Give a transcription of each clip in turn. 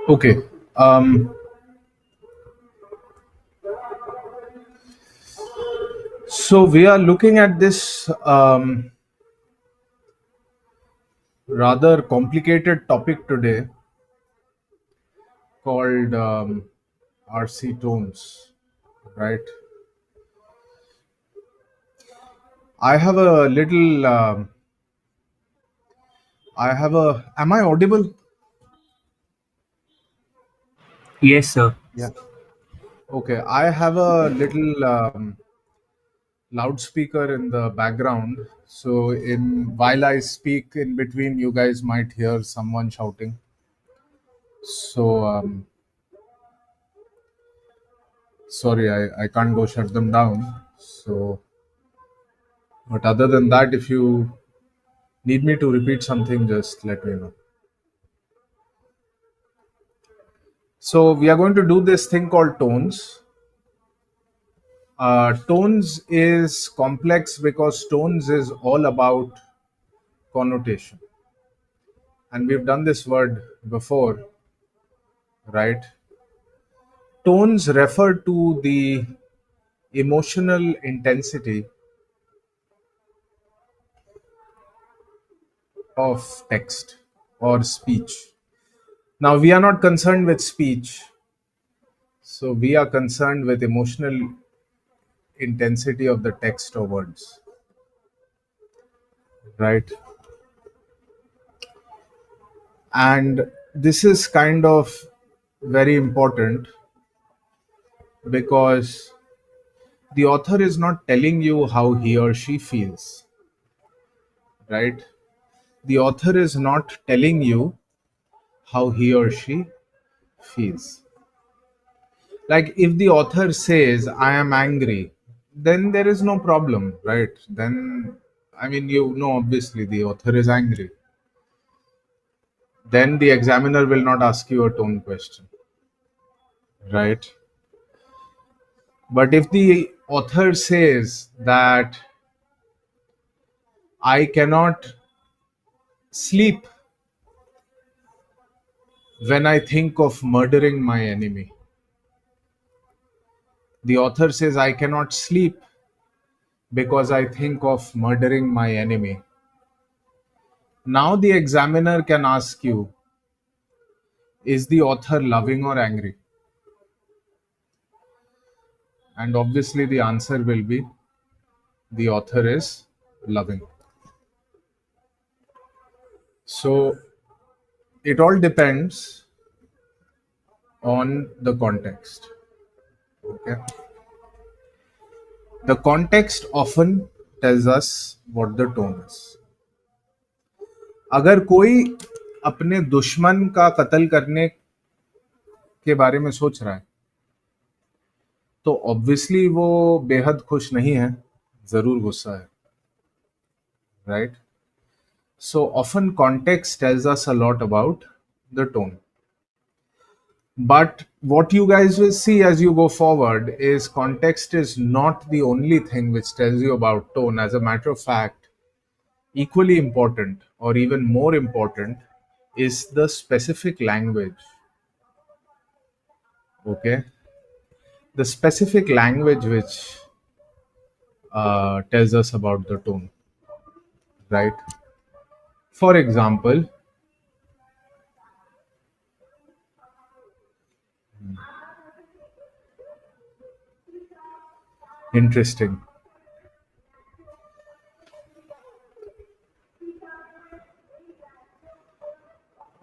Okay. Um, so we are looking at this rather complicated topic today called RC tones, right? I have a little. I have a. Am I audible? Yes, sir. Yeah. Okay. I have a little loudspeaker in the background. So in while I speak in between, you guys might hear someone shouting. So sorry, I can't go shut them down. So, but other than that, if you need me to repeat something, just let me know. So we are going to do this thing called tones. Tones is complex because tones is all about connotation, and we've done this word before, right? Tones refer to the emotional intensity of text or speech. Now, we are not concerned with speech, so we are concerned with emotional intensity of the text or words, right? And this is kind of very important because the author is not telling you how he or she feels, right? The author is not telling you how he or she feels. Like if the author says, I am angry, then there is no problem, right? Then, I mean, obviously the author is angry. Then the examiner will not ask you a tone question, right? But if the author says that I cannot sleep when I think of murdering my enemy, the author says I cannot sleep because I think of murdering my enemy. Now the examiner can ask you, is the author loving or angry? And obviously the answer will be the author is loving. So it all depends on the context. Okay. The context often tells us what the tone is. अगर कोई अपने दुश्मन का कत्ल करने के बारे में सोच रहा है तो ऑब्वियसली वो बेहद खुश नहीं है, जरूर गुस्सा है, right? So often context tells us a lot about the tone. But what you guys will see as you go forward is context is not the only thing which tells you about tone. As a matter of fact, equally important or even more important is the specific language. Okay, the specific language which tells us about the tone, right? For example, interesting.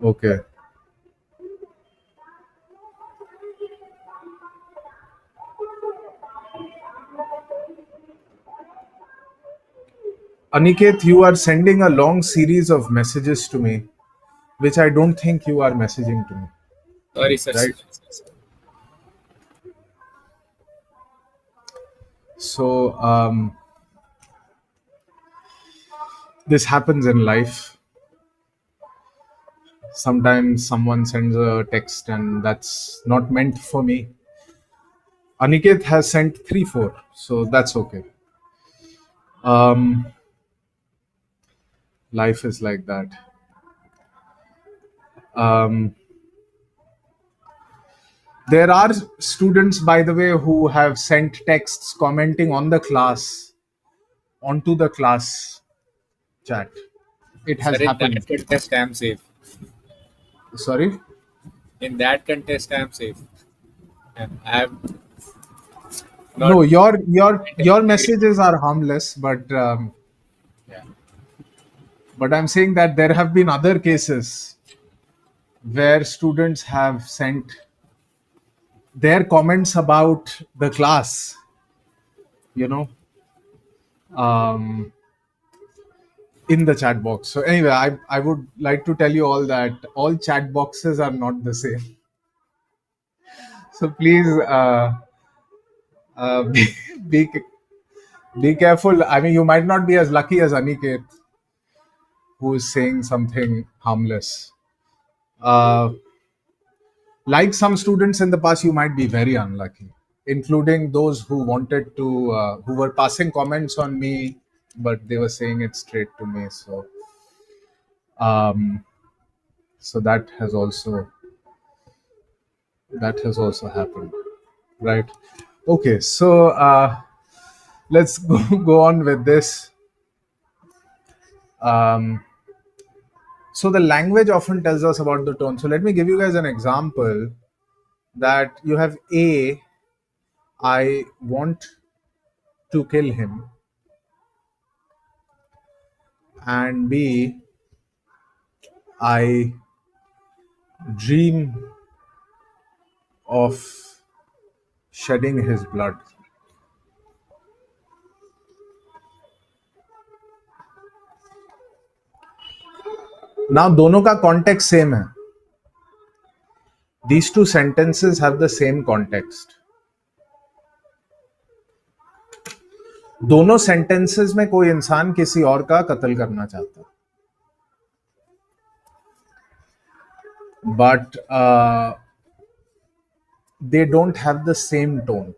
Okay, Aniket, you are sending a long series of messages to me, which I don't think you are messaging to me, Sorry, sir. right? So this happens in life. Sometimes someone sends a text and that's not meant for me. Aniket has sent 3, 4, so that's okay. Um, Life is like that. Um, There are students, by the way, who have sent texts commenting on the class, onto the class chat. It Sir, has in that happened. contest, I'm safe. Sorry? In that contest, I'm safe. And I'm not No, your scientifically. messages are harmless, Yeah. but I'm saying that there have been other cases where students have sent their comments about the class, you know, um, in the chat box. So anyway, I would like to tell you all that all chat boxes are not the same. So please uh, be, be be careful. I mean, you might not be as lucky as Aniket, who is saying something harmless. Uh, like some students in the past, you might be very unlucky, including those who wanted to, who were passing comments on me, but they were saying it straight to me. Um, so that has also happened, right? Okay, so let's go on with this. Um, so the language often tells us about the tone. So let me give you guys an example that you have A, I want to kill him, and B, I dream of shedding his blood. Now दोनों का context same है. These two sentences have the same context. दोनों sentences में कोई इंसान किसी और का कत्ल करना चाहता है. But they don't have the same tone.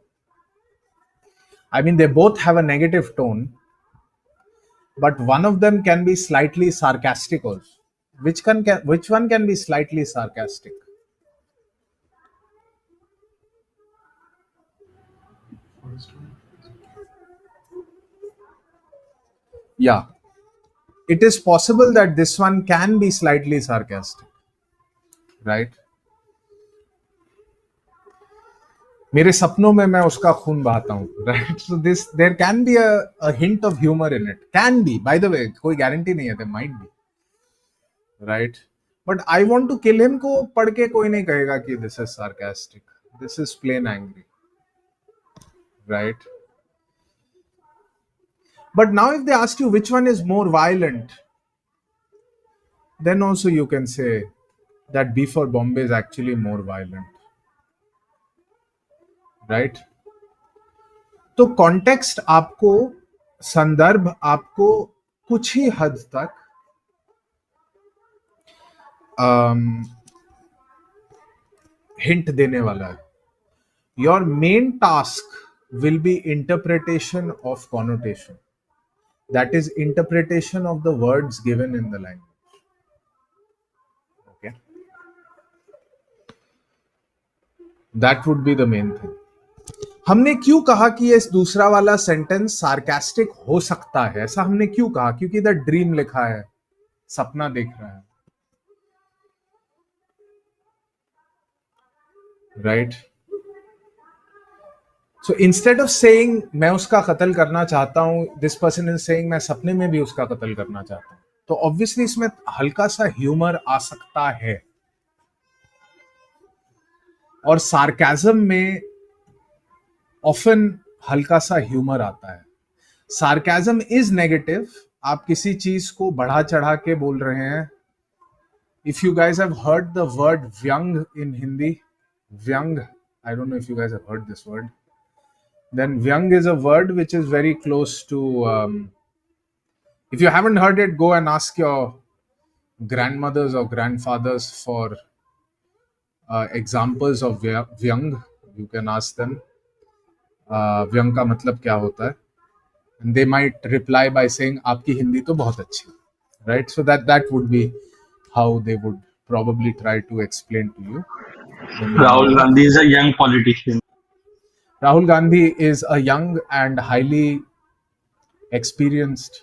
I mean, they both have a negative tone, but one of them can be slightly sarcastic also. Which one can be slightly sarcastic? Yeah, it is possible that this one can be slightly sarcastic, right? मेरे सपनों में मैं उसका खून बहाता हूँ, right? So this there can be a hint of humor in it. Can be, by the way, कोई guarantee नहीं है, there might be, right? But I want to kill him को पढ़ के कोई नहीं कहेगा कि this is sarcastic. This is plain angry, right? But now if they ask you which one is more violent, then also you can say that B for Bombay is actually more violent, right? तो context आपको, संदर्भ आपको कुछ ही हद तक hint देने वाला है. Your main task will be interpretation of connotation, that is interpretation of the words given in the language. Okay, that would be the main thing. हमने क्यों कहा कि ये दूसरा वाला सेंटेंस सार्कास्टिक हो सकता है? ऐसा हमने क्यों कहा? क्योंकि इधर ड्रीम लिखा है, सपना देख रहा है, right? So instead of saying मैं उसका कत्ल करना चाहता हूं, दिस पर्सन इज सेइंग मैं सपने में भी उसका कत्ल करना चाहता हूं. तो ऑब्वियसली इसमें हल्का सा ह्यूमर आ सकता है, और सार्काज्म में ऑफन हल्का सा ह्यूमर आता है. Sarcasm is negative. आप किसी चीज को बढ़ा चढ़ा के बोल रहे हैं. If you guys have heard the word व्यंग इन हिंदी, व्यंग, I don't know if you guys have heard this word, then vyang is a word which is very close to, if you haven't heard it, go and ask your grandmothers or grandfathers for examples of vyang. You can ask them vyang का मतलब क्या होता है, and they might reply by saying आपकी हिंदी तो बहुत अच्छी, right? So that would be how they would probably try to explain to you. when you Rahul remember. Gandhi is a young politician. Rahul Gandhi is a young and highly experienced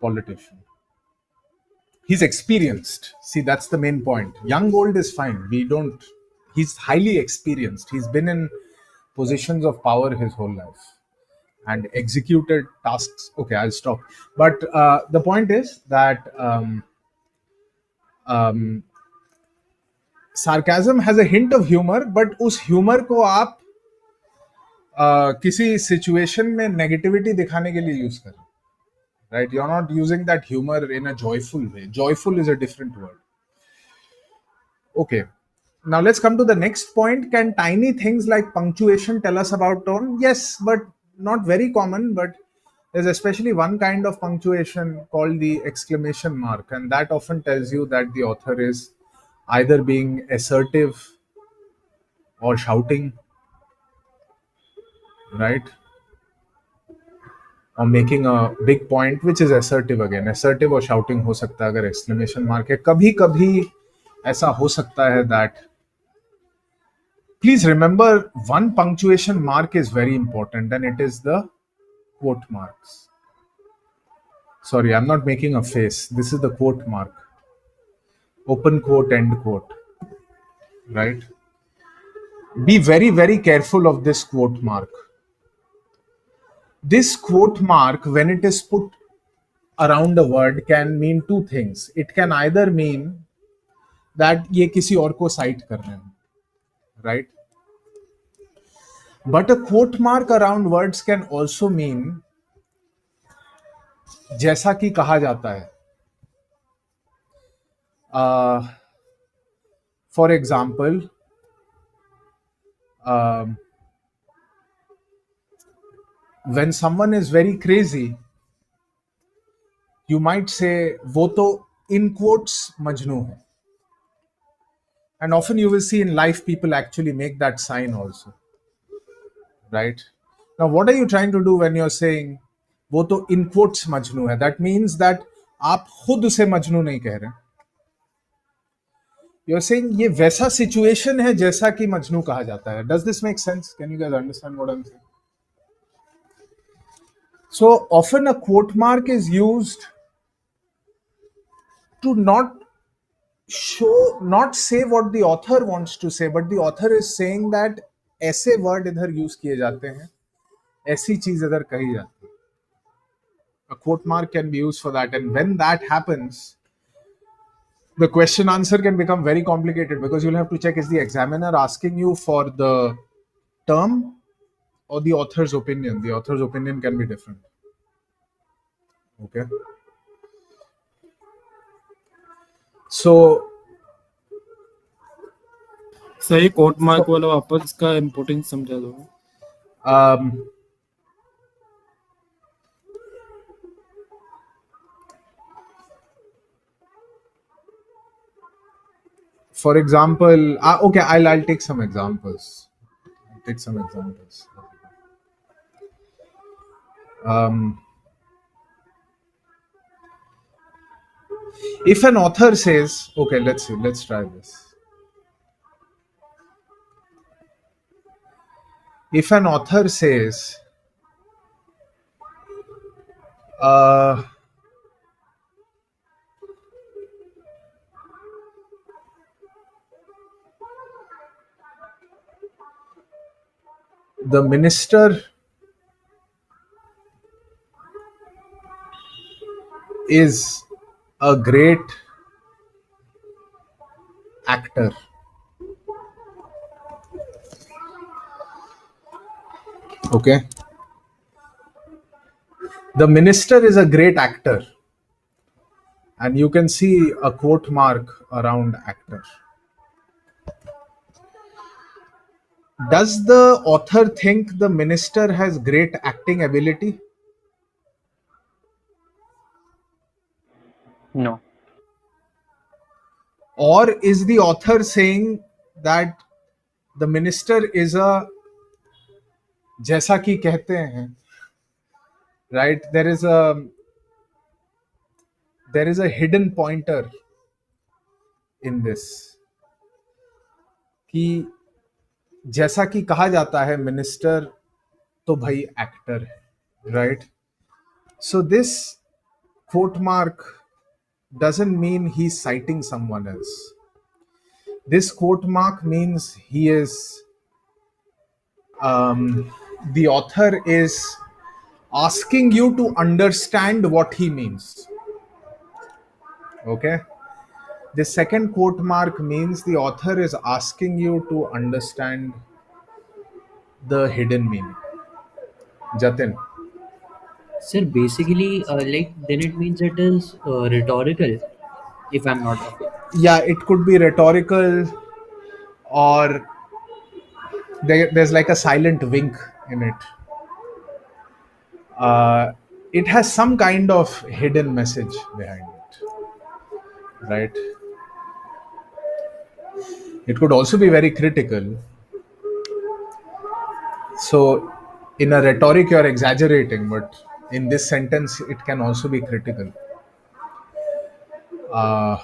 politician. He's experienced. See, that's the main point. Young, old is fine. We don't. He's highly experienced. He's been in positions of power his whole life and executed tasks. Okay, I'll stop. But the point is that sarcasm has a hint of humor, but उस humor को आप किसी situation में negativity दिखाने के लिए use करें. Right? You're not using that humor in a joyful way. Joyful is a different word. Okay. Now let's come to the next point. Can tiny things like punctuation tell us about tone? Yes, but not very common. But there's especially one kind of punctuation called the exclamation mark, and that often tells you that the author is either being assertive or shouting, right? Or making a big point, which is assertive again. Assertive or shouting हो सकता है अगर exclamation mark है. कभी कभी ऐसा हो सकता है that. Please remember, one punctuation mark is very important, and it is the quote marks. Sorry, I'm not making a face. This is the quote mark. Open quote, end quote. Right? Be very, very careful of this quote mark. This quote mark, when it is put around a word, can mean two things. It can either mean that ये किसी और को cite कर रहे हैं, right? But a quote mark around words can also mean जैसा कि कहा जाता है. For example, when someone is very crazy, you might say वो तो in quotes मजनू है. And often you will see in life people actually make that sign also. Right? Now, what are you trying to do when you're saying वो तो in quotes Majnu है? That means that आप खुद उसे मजनू नहीं कह रहे. You're saying ये वैसा situation है जैसा कि मजनू कहा जाता है. Does this make sense? Can you guys understand what I'm saying? So often a quote mark is used to not say what the author wants to say, but the author is saying that ऐसे word इधर use किए जाते हैं, ऐसी चीज इधर कही जाती है. A quote mark can be used for that, and when that happens, the question answer can become very complicated because you'll have to check, is the examiner asking you for the term or the author's opinion? The author's opinion can be different. Okay. So सही coat mark वाला वापस का importance समझा दो. for example, okay, I'll take some examples. If an author says, okay, let's try this. If an author says, the minister is a great actor. Okay. The minister is a great actor. And you can see a quote mark around actor. Does the author think the minister has great acting ability? No. Or is the author saying that the minister is a जैसा कि कहते हैं, right? There is a hidden pointer in this. कि जैसा कि कहा जाता है मिनिस्टर तो भाई एक्टर है, right? So this quote mark doesn't mean he's citing someone else. This quote mark means he is the author is asking you to understand what he means. Okay? The second quote mark means the author is asking you to understand the hidden meaning. Jatin. Sir, basically, like then it means it is rhetorical, if I'm not wrong. Yeah, it could be rhetorical, or there's like a silent wink in it. It has some kind of hidden message behind it, right? It could also be very critical. So, in a rhetoric, you're exaggerating, but in this sentence, it can also be critical. Uh,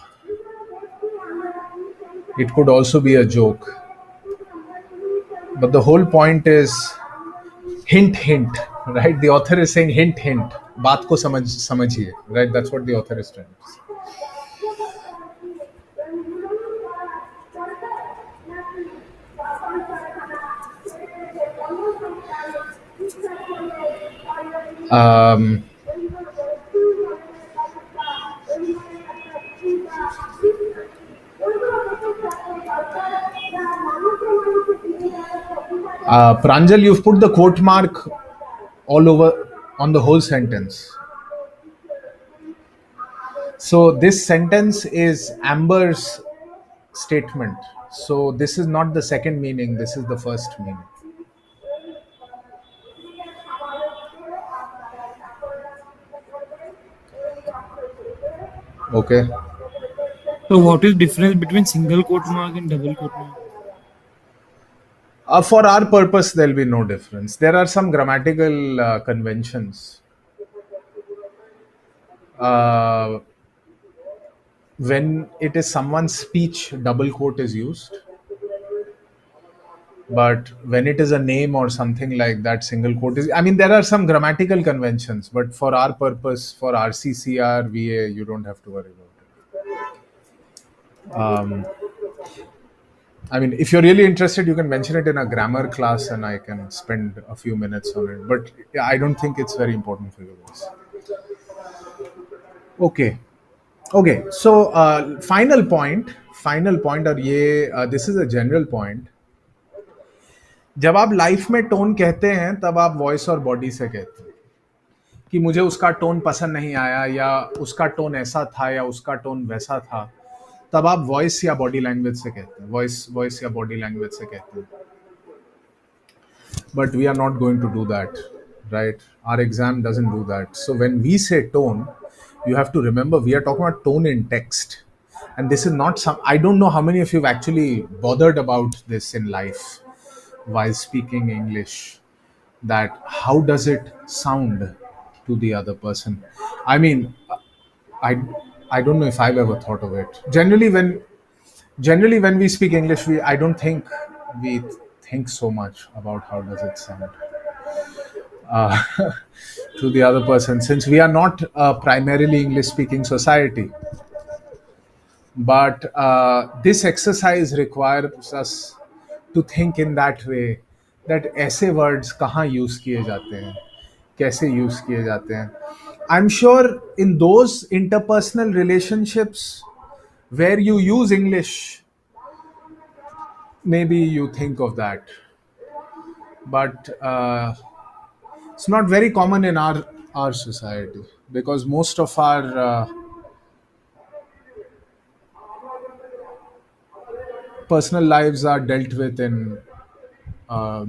it could also be a joke. But the whole point is hint, hint, right? The author is saying hint, hint. बात को समझिए, right? That's what the author is trying to say. Um, Pranjal, you've put the quote mark all over on the whole sentence. So this sentence is Amber's statement. So this is not the second meaning, this is the first meaning. Okay. So what is difference between single quote mark and double quote mark? For our purpose, there'll be no difference. There are some grammatical conventions. When it is someone's speech, double quote is used. But when it is a name or something like that, single quote is. I mean, there are some grammatical conventions, but for our purpose, for RCCR, VA, you don't have to worry about it. I mean, if you're really interested, you can mention it in a grammar class and I can spend a few minutes on it. But I don't think it's very important for you guys. Okay. Okay. So, final point, और ये this is a general point. जब आप life में tone कहते हैं तब आप voice और बॉडी से कहते हैं कि मुझे उसका टोन पसंद नहीं आया, या उसका टोन ऐसा था, या उसका टोन वैसा था, तब आप वॉइस या बॉडी लैंग्वेज से कहते हैं, वॉइस या बॉडी लैंग्वेज से कहते हैं. But we are not going to do that, right? Our exam doesn't do that. So when we say tone, you have to remember we are talking about tone in text, and this is not some. I don't know how many of you have actually bothered about this in life while speaking English, that how does it sound to the other person. I mean, I don't know if I've ever thought of it. Generally when we speak English, I don't think we think so much about how does it sound to the other person, since we are not a primarily English speaking society. But this exercise requires us to think in that way, that ऐसे words कहाँ use किए जाते हैं, कैसे use किए जाते हैं. I'm sure in those interpersonal relationships where you use English, maybe you think of that. But it's not very common in our society, because most of our personal lives are dealt with in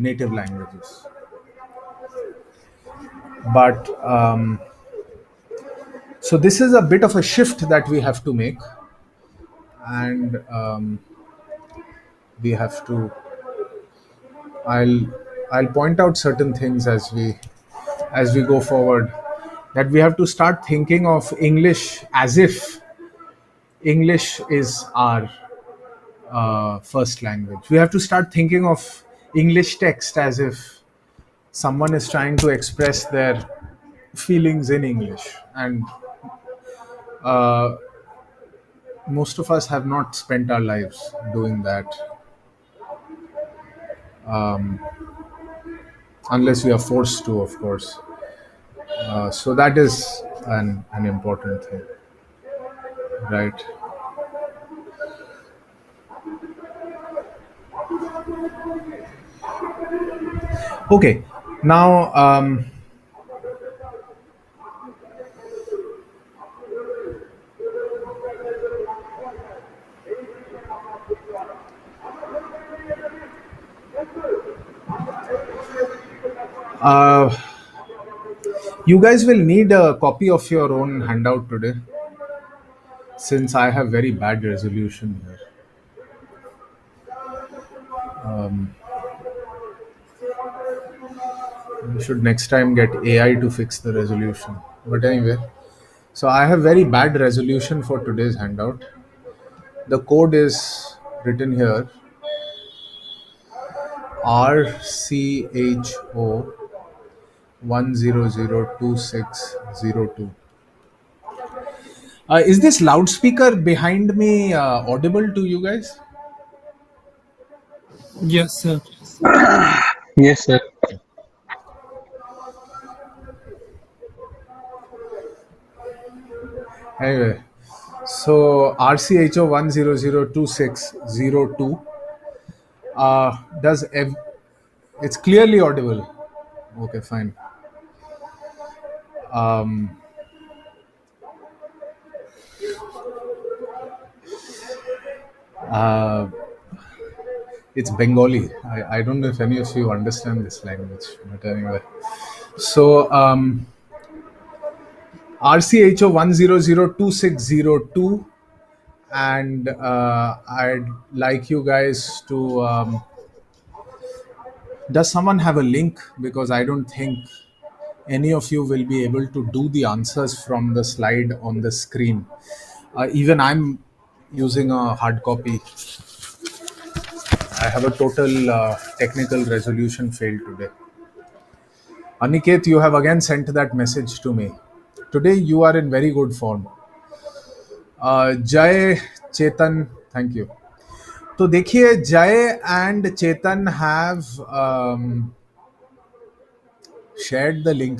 native languages. But so this is a bit of a shift that we have to make, and we have to. I'll point out certain things as we go forward, that we have to start thinking of English as if English is our first language. We have to start thinking of English text as if someone is trying to express their feelings in English, and uh, most of us have not spent our lives doing that, unless we are forced to, of course. So that is an important thing, right? Okay, now uh, you guys will need a copy of your own handout today, since I have very bad resolution here. We should next time get AI to fix the resolution. But anyway, so I have very bad resolution for today's handout. The code is written here: RCHO 1002602. Is this loudspeaker behind me audible to you guys? Yes, sir. Yes, sir. Anyway, so RCHO 1002602 does it's clearly audible. Okay, fine. Um, uh, it's Bengali. I don't know if any of you understand this language, but anyway. So RCHO 1002602, and I'd like you guys to. Does someone have a link? Because I don't think any of you will be able to do the answers from the slide on the screen. Even I'm using a hard copy. I have a total technical resolution failed today. Aniket, you have again sent that message to me. Today you are in very good form. Jay, Chetan, thank you. तो देखिए, Jay and Chetan have shared the link.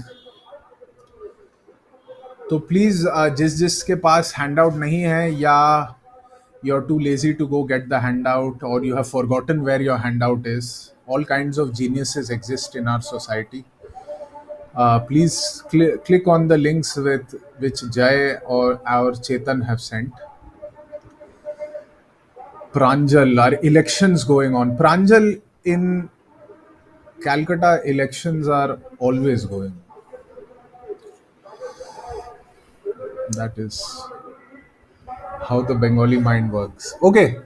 तो please जिसके पास handout नहीं है, या you are too lazy to go get the handout, और you have forgotten where your handout is, all kinds of geniuses exist in our society. Please click on the links with which Jay or our Chetan have sent. Pranjal, are elections going on? Pranjal, in Calcutta, elections are always going. That is how the Bengali mind works. Okay,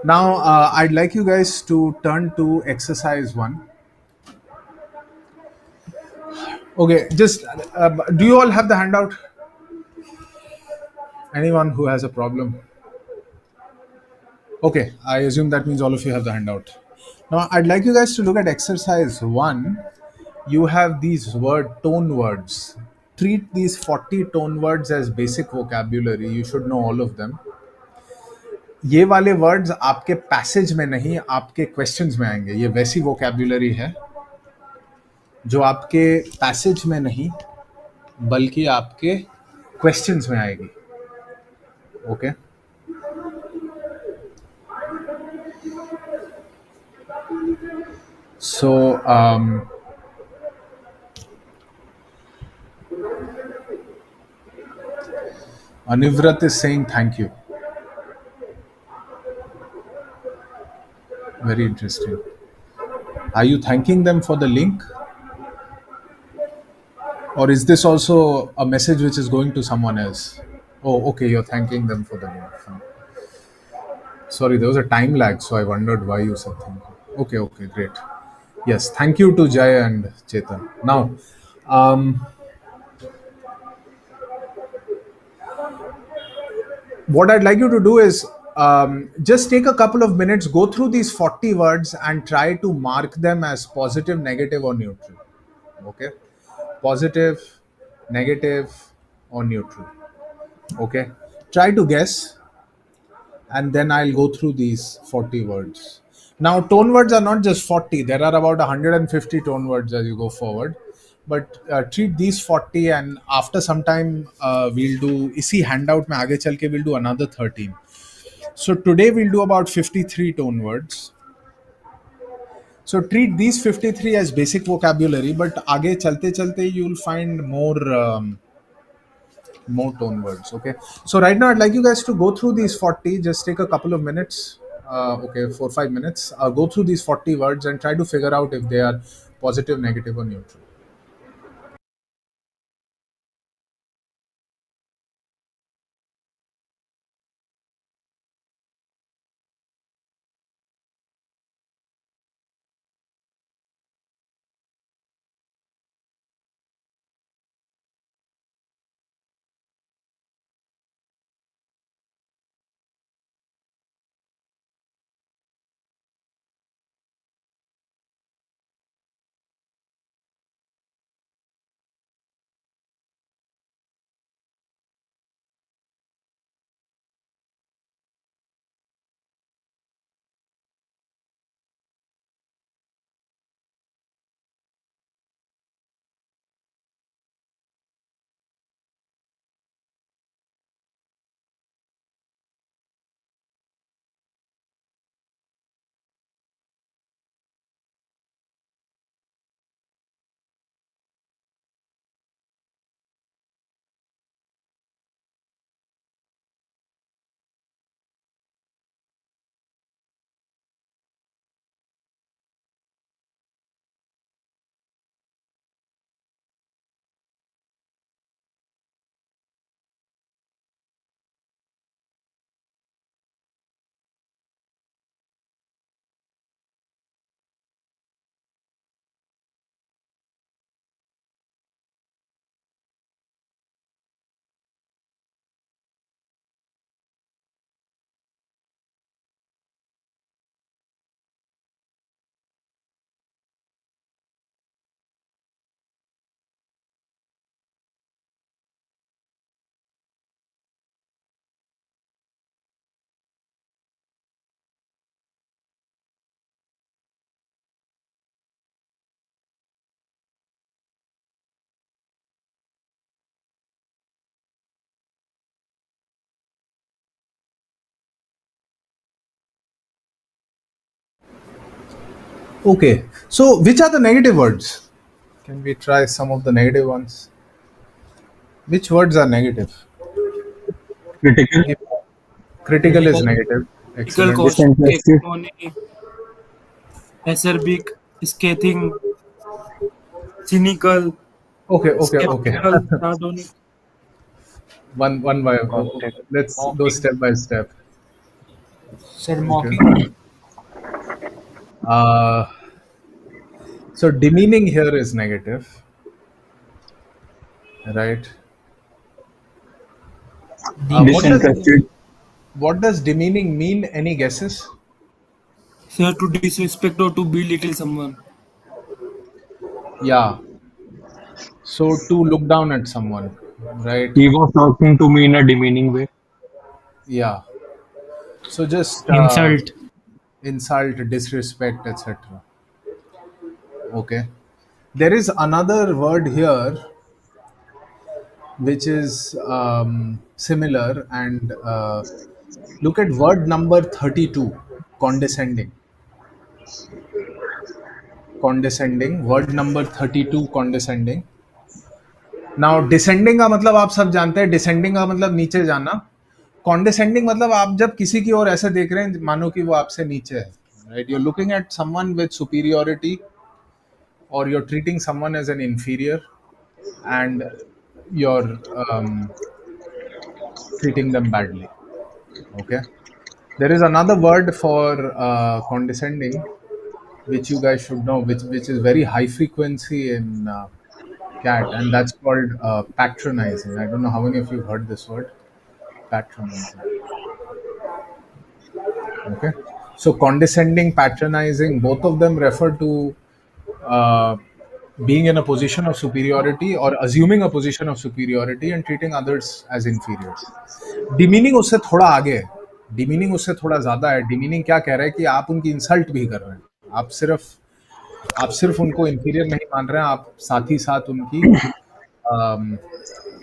now I'd like you guys to turn to exercise 1. Okay, just do you all have the handout? Anyone who has a problem? Okay, I assume that means all of you have the handout. Now, I'd like you guys to look at exercise 1. You have these tone words. Treat these 40 tone words as basic vocabulary. You should know all of them. ये वाले words आपके passage में नहीं, आपके questions में आएंगे. ये वैसी वोकैब्युलरी है जो आपके पैसेज में नहीं, बल्कि आपके क्वेश्चंस में आएगी. Okay, so Anivrat is saying thank you. Very interesting. Are you thanking them for the link? Or is this also a message which is going to someone else? Oh, okay, you're thanking them for the link. Fine. Sorry, there was a time lag, so I wondered why you said thank you. Okay, great. Yes, thank you to Jay and Chetan. Now, what I'd like you to do is, just take a couple of minutes, go through these 40 words and try to mark them as positive, negative, or neutral. Okay? Positive, negative, or neutral. Okay? Try to guess, and then I'll go through these 40 words. Now, tone words are not just 40, there are about 150 tone words as you go forward. But treat these 40, and after some time, we'll do, इसी handout में आगे चल के we'll do another 13. So today we'll do about 53 tone words. So treat these 53 as basic vocabulary, but आगे चलते चलते you'll find more tone words. Okay, so right now I'd like you guys to go through these 40. Just take a couple of minutes, okay, 4 5 minutes. Go through these 40 words and try to figure out if they are positive, negative, or neutral. Okay, so which are the negative words? Can we try some of the negative ones? Which words are negative? Critical, Critical is Critical, negative. critical, Excellent. cautious, disinterested, acrimony, acerbic, scathing, cynical, Okay. skeptical, sardonic. One by Context. let's go step by step. Sir, Okay. mocking, Uh, so demeaning here is negative, right? demeaning. disinterested, What does demeaning mean? Any guesses? Sir, to disrespect or to belittle someone. Yeah. So to look down at someone, right? he was talking to me in a demeaning way. Yeah. So just Insult. insult, disrespect, etc. Okay. There is another word here which is similar, and look at word number 32, condescending. Condescending, word number 32, condescending. Now descending का मतलब आप सब जानते हैं, descending का मतलब नीचे जाना. कॉन्डिसेंडिंग मतलब आप जब किसी की ओर ऐसे देख रहे हैं मानो कि वो आपसे नीचे है, right? You are looking at someone with superiority, or you're treating someone as an inferior, and you're treating them badly. Okay, there is another word for condescending which you guys should know, which is very high frequency in cat, and that's called patronizing. I don't know how many of you have heard this word, patronizing. Okay, so condescending, patronizing, both of them refer to uh, being in a position of superiority or assuming a position of superiority and treating others as inferior. Demeaning उससे थोड़ा आगे है, demeaning उससे थोड़ा ज्यादा है. Demeaning क्या कह रहा है कि आप उनकी इंसल्ट भी कर रहे हैं. आप सिर्फ उनको इंफीरियर नहीं मान रहे हैं, आप साथ ही साथ उनकी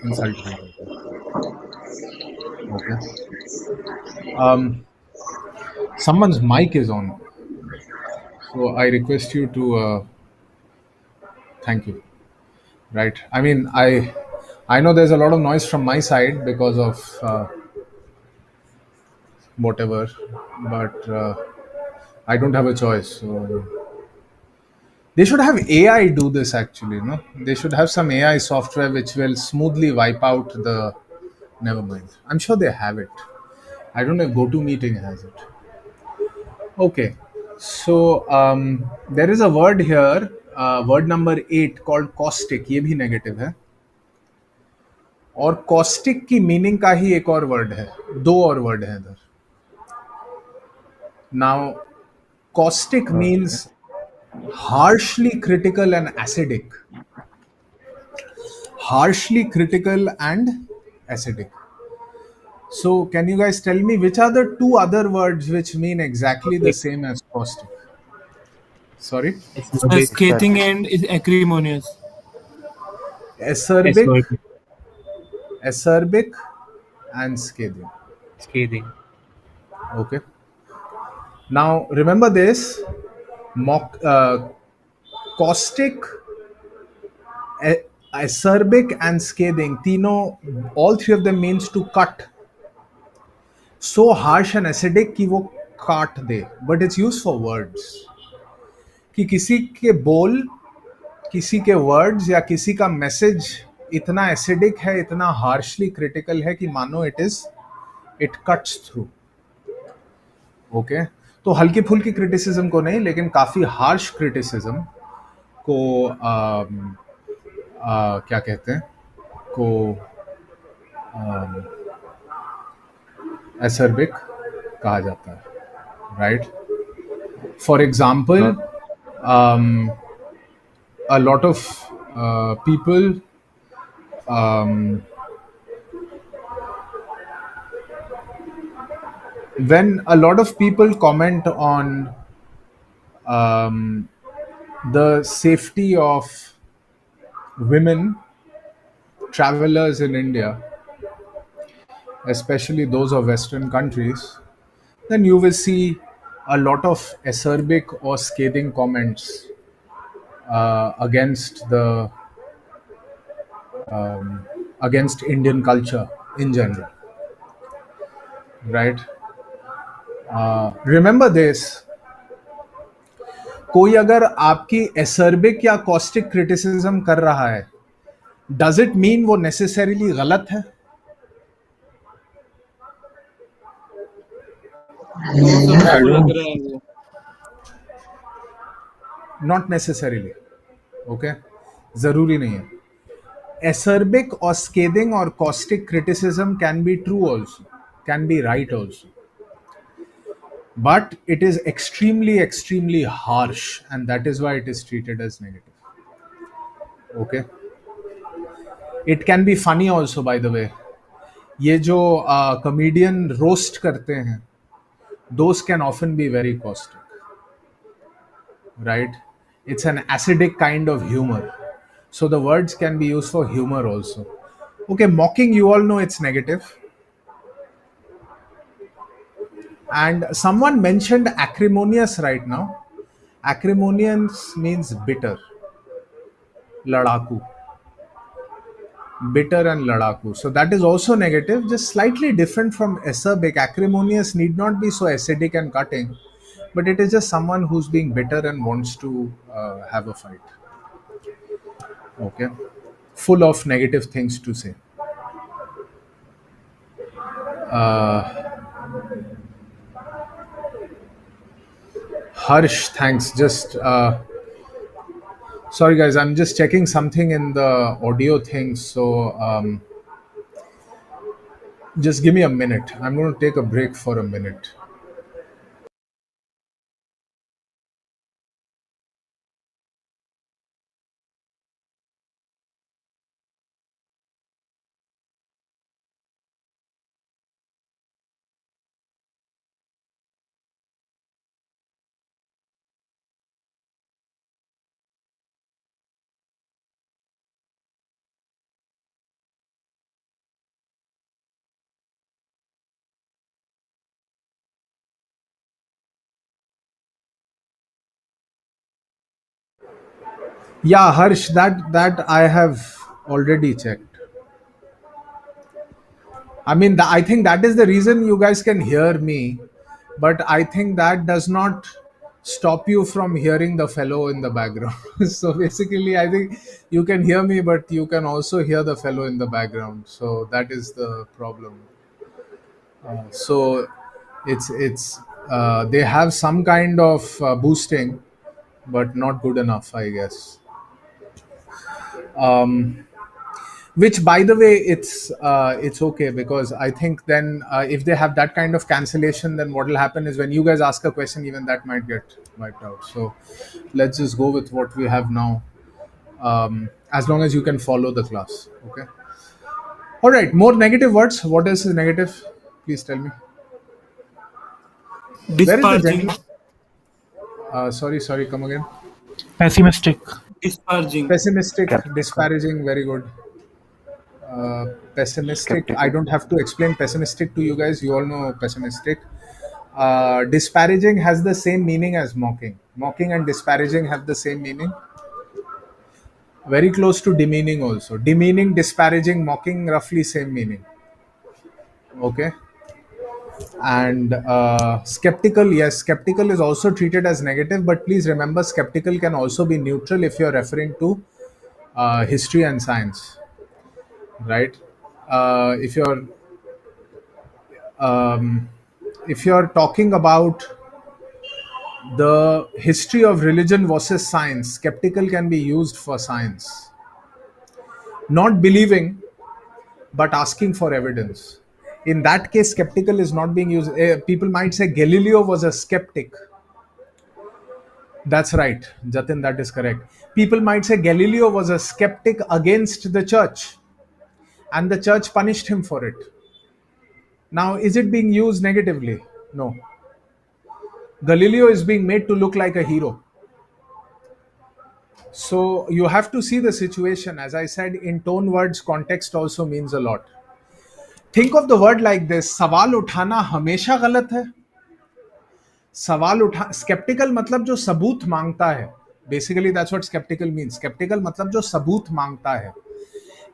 इंसल्ट भी कर रहे हैं. Okay. Someone's mic is on, so I request you to thank you. Right, I mean, I know there's a lot of noise from my side because of whatever, but I don't have a choice. So they should have AI do this actually, no? They should have some AI software which will smoothly wipe out the. Never mind, I'm sure they have it. I don't know if GoToMeeting has it. Okay, so there is a word here, word number 8 called caustic. ये भी negative है. और caustic की meaning का ही एक और word है, दो और word है इधर. Now, caustic means harshly critical and acidic. Harshly critical and acidic. So, can you guys tell me which are the two other words which mean exactly the same as caustic? Sorry? Scathing and is acrimonious. Acerbic, acerbic, and scathing. Scathing. Okay. Now remember this: caustic, acerbic, and scathing. तीनों, all three of them means to cut. So harsh and acidic कि वो काट दे. But it's used for words. कि किसी के बोल, किसी के वर्ड्स या किसी का मैसेज इतना एसिडिक है, इतना हार्शली क्रिटिकल है कि मानो इट कट्स थ्रू. ओके, तो हल्की फुल्की क्रिटिसिज्म को नहीं, लेकिन काफी हार्श क्रिटिसिज्म को क्या कहते हैं, को एसर्बिक कहा जाता है. Right, for example, a lot of people when a lot of people comment on the safety of women travelers in India, especially those of Western countries, then you will see a lot of acerbic or scathing comments against Indian culture in general. Right? Remember this: कोई अगर आपकी acerbic या caustic criticism कर रहा है, does it mean वो necessarily गलत है? Not necessarily. ओके, जरूरी नहीं है. एसर्बिक और स्केदिंग और caustic criticism can be true also, can be right also, but it is extremely harsh, and that is why it is treated as negative. Okay, it can be funny also, by the way. ये जो comedian roast करते हैं, those can often be very caustic. Right, it's an acidic kind of humor, so the words can be used for humor also. Okay, mocking, you all know it's negative. And someone mentioned acrimonious right now. Acrimonious means bitter, ladaku. Bitter and ladaku. So that is also negative, just slightly different from acerbic. Acrimonious need not be so acidic and cutting, but it is just someone who's being bitter and wants to have a fight. Okay, full of negative things to say. Harsh, thanks. Just sorry guys, I'm just checking something in the audio thing, so just give me a minute. I'm going to take a break for a minute. Yeah, Harsh, that I have already checked. I mean, I think that is the reason you guys can hear me, but I think that does not stop you from hearing the fellow in the background. So basically, I think you can hear me, but you can also hear the fellow in the background. So that is the problem. So it's they have some kind of boosting, but not good enough, I guess. Um, which by the way it's okay, because I think then if they have that kind of cancellation, then what will happen is when you guys ask a question, even that might get wiped out. So let's just go with what we have now, as long as you can follow the class. Okay, all right, more negative words. What else is negative? Please tell me. Where is the Disparaging. gentleman? Sorry, come again. Pessimistic. Disparaging. Pessimistic, Skeptical. disparaging, very good. Pessimistic, I Skeptical. don't have to explain pessimistic to you guys, you all know pessimistic. Disparaging has the same meaning as mocking. Mocking and disparaging have the same meaning, very close to demeaning also. Demeaning, disparaging, mocking, roughly same meaning. Okay. And skeptical, yes, skeptical is also treated as negative, but please remember skeptical can also be neutral if you're referring to history and science, right? If you're um, if you're talking about the history of religion versus science, skeptical can be used for science. Not believing, but asking for evidence. In that case, skeptical is not being used. People might say Galileo was a skeptic. That's right, Jatin, that is correct. People might say Galileo was a skeptic against the church, and the church punished him for it. Now, is it being used negatively? No. Galileo is being made to look like a hero. So you have to see the situation. As I said, in tone words, context also means a lot. Think of the word like this: सवाल उठाना हमेशा गलत है. सवाल उठा skeptical मतलब जो सबूत मांगता है. Basically that's what skeptical means. Skeptical मतलब जो सबूत मांगता है,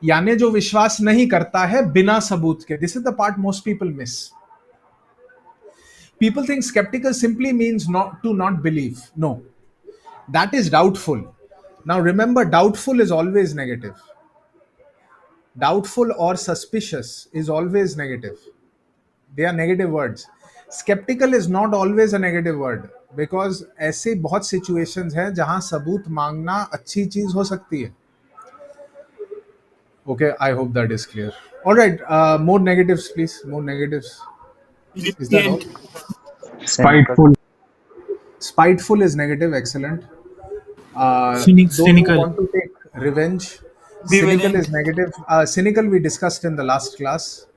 यानी जो विश्वास नहीं करता है बिना सबूत के. This is the part most people miss. People think skeptical simply means not to not believe. No, that is doubtful. Now remember, doubtful is always negative. Doubtful or suspicious is always negative. They are negative words. Skeptical is not always a negative word, because ऐसे बहुत situations हैं जहां सबूत मांगना अच्छी चीज हो सकती है. Okay, I hope that is clear. All right, more negatives, please. More negatives. Is that all? Lenient. Cynical. Spiteful. Spiteful is negative. Excellent. Those who Cynical. want to take revenge. Cynical Ambivalent. is negative. Cynical we discussed in the last class.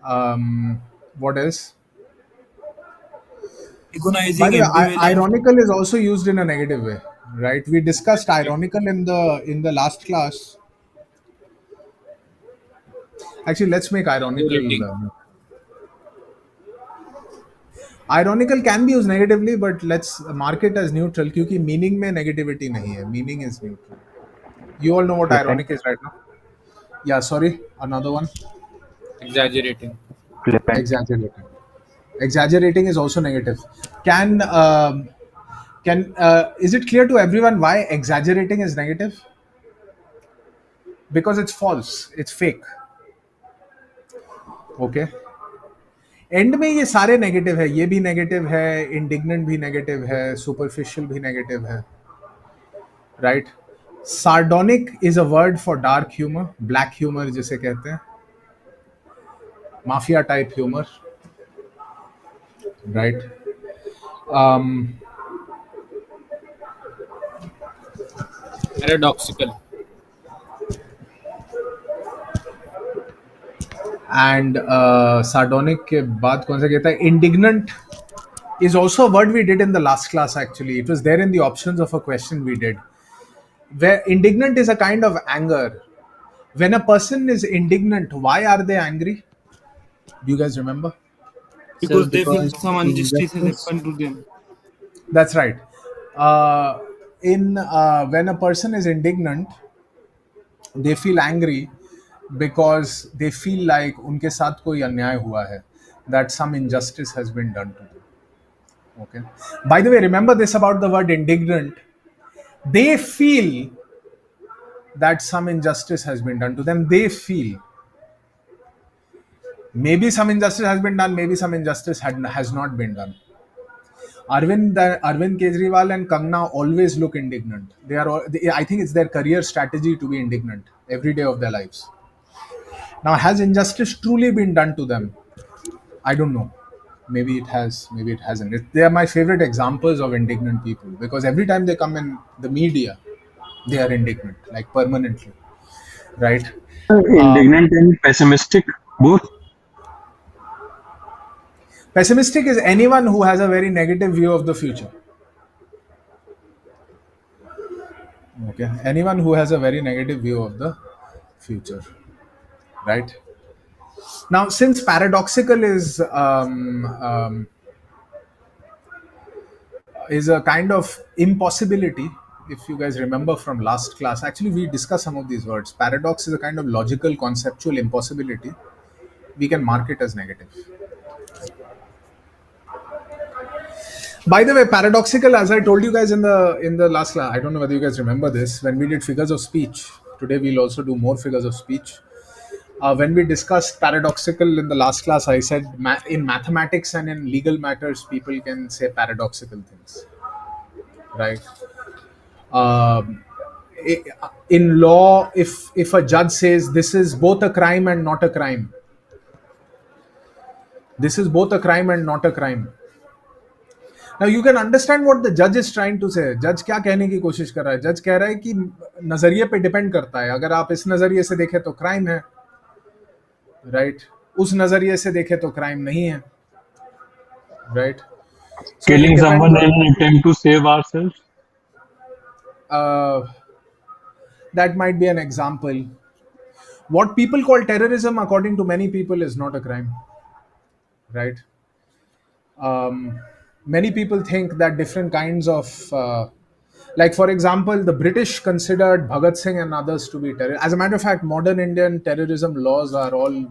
What else? By Agonizing. the way, Ambivalent. ironical is also used in a negative way, right? We discussed ironical in the last class. Actually, let's make ironical. Irritating. Ironical can be used negatively, but let's mark it as neutral, क्योंकि meaning में negativity नहीं है. Meaning is neutral. You all know what Flippant. ironic is right now. Yeah, sorry. Another one. Exaggerating. Flippant. Exaggerating. Exaggerating is also negative. Can is it clear to everyone why exaggerating is negative? Because it's false. It's fake. Okay. And में ये सारे negative है. ये भी negative है, indignant भी negative है, superficial भी नेगेटिव है, right. Sardonic is a word for dark humour, black humour जिसे कहते हैं, mafia type humour, right. Paradoxical. And sardonic के बाद कौन सा कहता है? Indignant is also a word we did in the last class. Actually, it was there in the options of a question we did, where indignant is a kind of anger. When a person is indignant, why are they angry? Do you guys remember? Sir, Because they feel because some injustice has injustice. happened to them. That's right. uh, in when a person is indignant, they feel angry because they feel like उनके साथ कोई अन्याय हुआ है, that some injustice has been done to them. Okay. By the way, remember this about the word indignant. They feel that some injustice has been done to them. They feel. Maybe some injustice has been done, maybe some injustice has not been done. Arvind Kejriwal and Kangna always look indignant. I think it's their career strategy to be indignant every day of their lives. Now, has injustice truly been done to them? I don't know. Maybe it has, maybe it hasn't. They are my favorite examples of indignant people because every time they come in the media, they are indignant, like permanently, right? Indignant and pessimistic, both. Pessimistic is anyone who has a very negative view of the future. Okay, anyone who has a very negative view of the future, right? Now, since paradoxical is a kind of impossibility, if you guys remember from last class, actually we discussed some of these words. Paradox is a kind of logical, conceptual impossibility. We can mark it as negative. By the way, paradoxical, as I told you guys in the last class, I don't know whether you guys remember this. When we did figures of speech, today we'll also do more figures of speech. When we discussed paradoxical in the last class, I said in mathematics and in legal matters, people can say paradoxical things, right? In law, if a judge says this is both a crime and not a crime, this is both a crime and not a crime. Now you can understand what the judge is trying to say. Judge क्या कहने की कोशिश कर रहा है? Judge कह रहा है कि नजरिए पे डिपेंड करता है. अगर आप इस नजरिए से देखें तो क्राइम है, राइट? उस नजरिए से देखें तो क्राइम नहीं है, right? Killing someone in an attempt to save ourselves. That might be an example. What people call terrorism, according to many people, is not a crime, right? Many people think that different kinds of, like for example, the British considered Bhagat Singh and others to be terrorists. As a matter of fact, modern Indian terrorism laws are all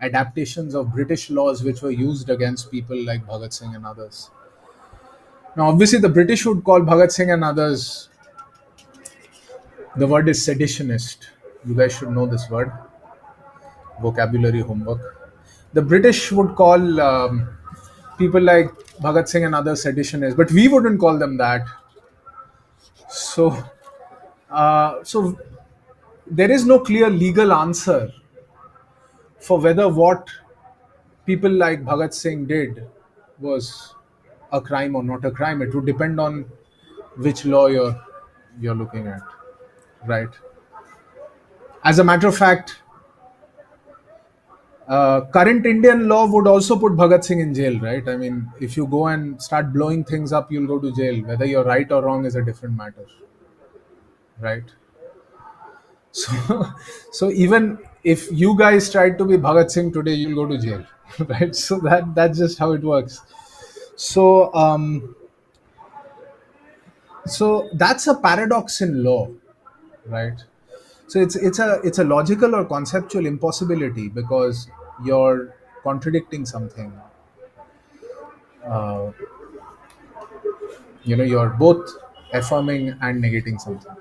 adaptations of British laws which were used against people like Bhagat Singh and others. Now, obviously, the British would call Bhagat Singh and others, the word is seditionist. You guys should know this word. Vocabulary homework. The British would call people like Bhagat Singh and others seditionists, but we wouldn't call them that. So there is no clear legal answer for whether what people like Bhagat Singh did was a crime or not a crime. It would depend on which law you're looking at, right? As a matter of fact, current Indian law would also put Bhagat Singh in jail, right? I mean, if you go and start blowing things up, you'll go to jail. Whether you're right or wrong is a different matter, right? So even if you guys tried to be Bhagat Singh today, you'll go to jail, right? So that's just how it works. So that's a paradox in law, right? So it's a logical or conceptual impossibility because you're contradicting something. You're both affirming and negating something.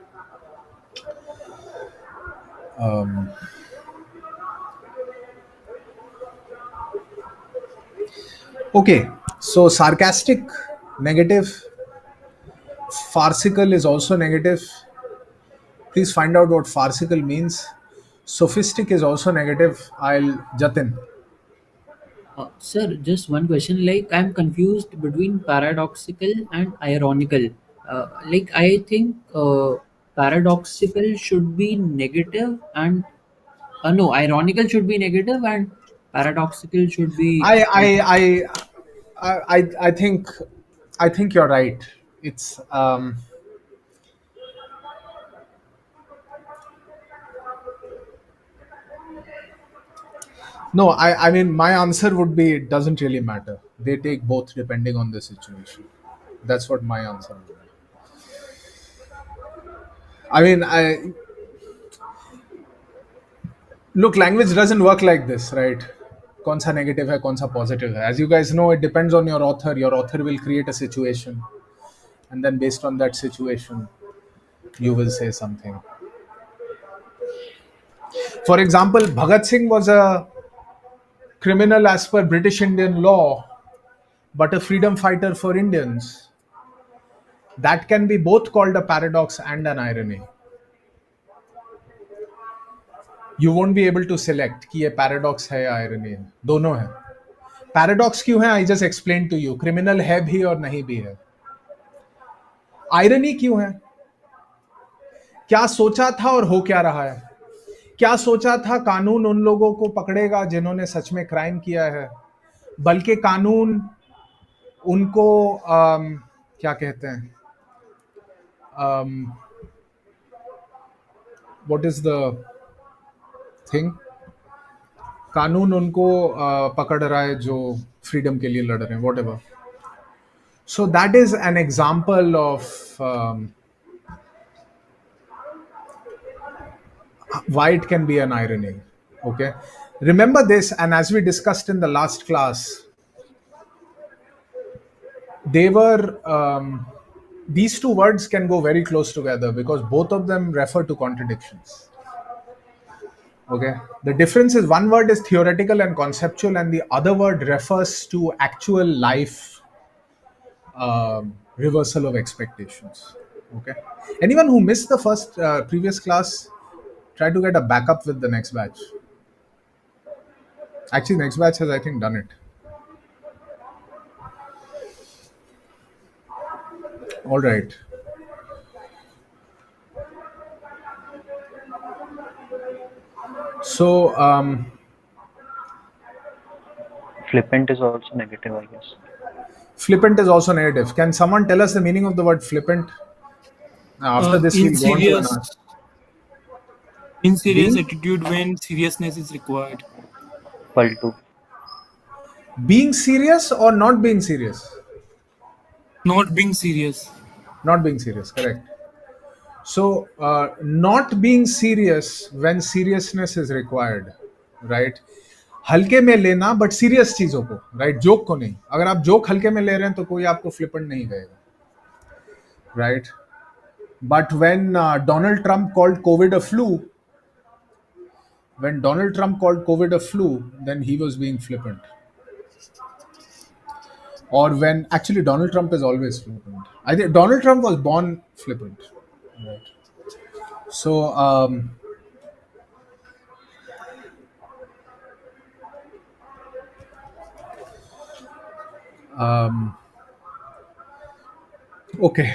Okay, so sarcastic, negative. Farcical is also negative. Please find out what farcical means. Sophistic is also negative. Jatin. Sir, just one question. Like, I'm confused between paradoxical and ironical. Like, I think paradoxical should be negative, and no, ironical should be negative, and paradoxical should be. I think you're right. It's no, I mean my answer would be it doesn't really matter. They take both depending on the situation. That's what my answer would be. I mean, look, language doesn't work like this, right? कौन सा negative है, कौन सा positive है. As you guys know, it depends on your author. Your author will create a situation, and then based on that situation, you will say something. For example, Bhagat Singh was a criminal as per British Indian law, but a freedom fighter for Indians. That can be both called a paradox and an irony. You won't be able to select कि ये paradox है या irony है. दोनों है. Paradox क्यों है? I just explained to you. Criminal है भी और नहीं भी है. Irony क्यों है? क्या सोचा था और हो क्या रहा है? क्या सोचा था कानून उन लोगों को पकड़ेगा जिन्होंने सच में क्राइम किया है, बल्कि कानून उनको क्या कहते हैं, व्हाट इज द थिंग, कानून उनको पकड़ रहा है जो फ्रीडम के लिए लड़ रहे हैं, whatever. So that is an example of why it can be an irony. Okay, remember this, and as we discussed in the last class, they were these two words can go very close together because both of them refer to contradictions. Okay, the difference is one word is theoretical and conceptual, and the other word refers to actual life reversal of expectations. Okay, anyone who missed the first previous class, try to get a backup with the next batch. Actually, next batch has, I think, done it. All right. So, Flippant is also negative, I guess. flippant is also negative. Can someone tell us the meaning of the word flippant? After this, In we'll go on to serious, another. in serious Being- attitude when seriousness is required. Paltu. Being serious or not being serious? Not being serious. Not being serious, correct. So, not being serious when seriousness is required, right? हल्के में लेना but serious चीजों को, right? Joke को नहीं. अगर आप joke हल्के में ले रहे हैं तो कोई आपको फ्लिपेंट नहीं कहेगा, right? But when Donald Trump called Covid a flu, when Donald Trump called COVID a flu, then he was being flippant. Or when actually Donald Trump is always flippant. I think Donald Trump was born flippant. Right. So okay.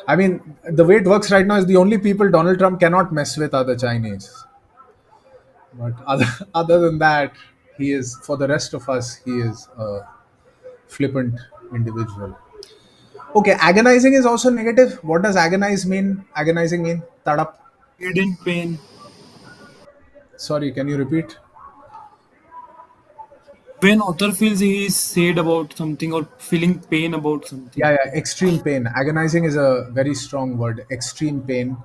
I mean, the way it works right now is the only people Donald Trump cannot mess with are the Chinese. But other than that, he is, for the rest of us, he is a flippant individual. Okay, agonizing is also negative. What does agonize mean? Agonizing mean? Tadap. Hidden pain. Sorry, can you repeat? When author feels he is sad about something or feeling pain about something. Yeah, extreme pain. Agonizing is a very strong word. Extreme pain.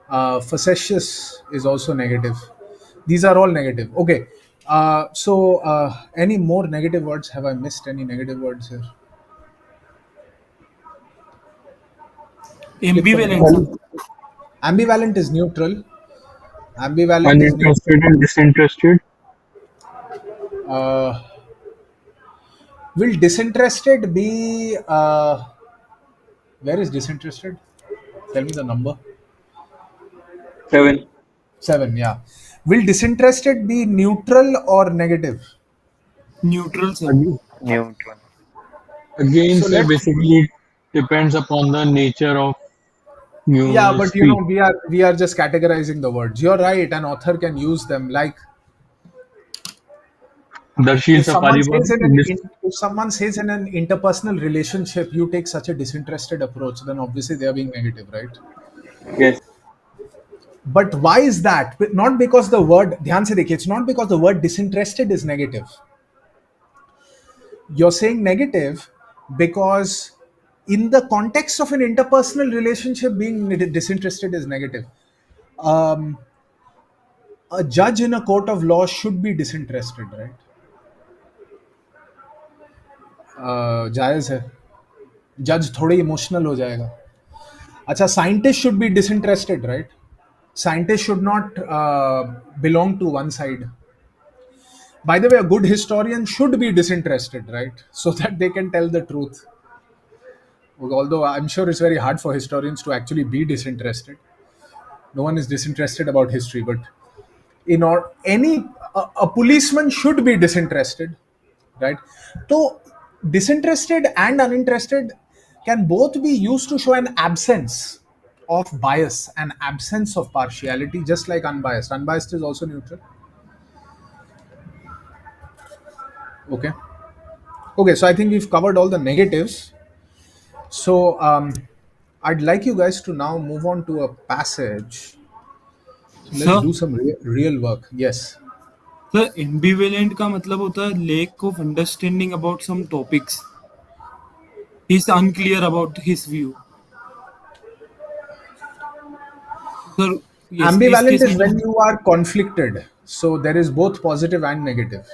Facetious is also negative. These are all negative. Okay. So, any more negative words? Have I missed any negative words here? Ambivalence. Ambivalent is neutral. Ambivalent is neutral. Uninterested and disinterested. Will disinterested be where is disinterested? Tell me the number. 7. 7, yeah. Will disinterested be neutral or negative? Neutral, sir. Neutral. Again, So sir, let's- basically it depends upon the nature of news. Yeah, but you speak. know, we are just categorizing the words. You're right, an author can use them. Like Darshil if someone Safari says in was if someone says in an interpersonal relationship, you take such a disinterested approach, then obviously they are being negative, right? yes. But why is that? Not because the word, ध्यान से देखिए, it's not because the word disinterested is negative. You're saying negative because in the context of an interpersonal relationship, being disinterested is negative. Um, a judge in a court of law should be disinterested, right? जायज है. जज थोड़े emotional हो जाएगा. अच्छा, scientist should be disinterested, right? Scientists should not belong to one side. By the way, a good historian should be disinterested, right? So that they can tell the truth. Although I'm sure it's very hard for historians to actually be disinterested. No one is disinterested about history, but in or any a policeman should be disinterested, right? So disinterested and uninterested can both be used to show an absence of bias, an absence of partiality, just like unbiased. Unbiased is also neutral. Okay. Okay, so I think we've covered all the negatives. So I'd like you guys to now move on to a passage. Let's Sir? do some real work. Yes. Sir ambivalent का मतलब होता है lack of understanding about some topics. He is unclear about his view. Sir Ambivalent is when you are conflicted. So there is both positive and negative.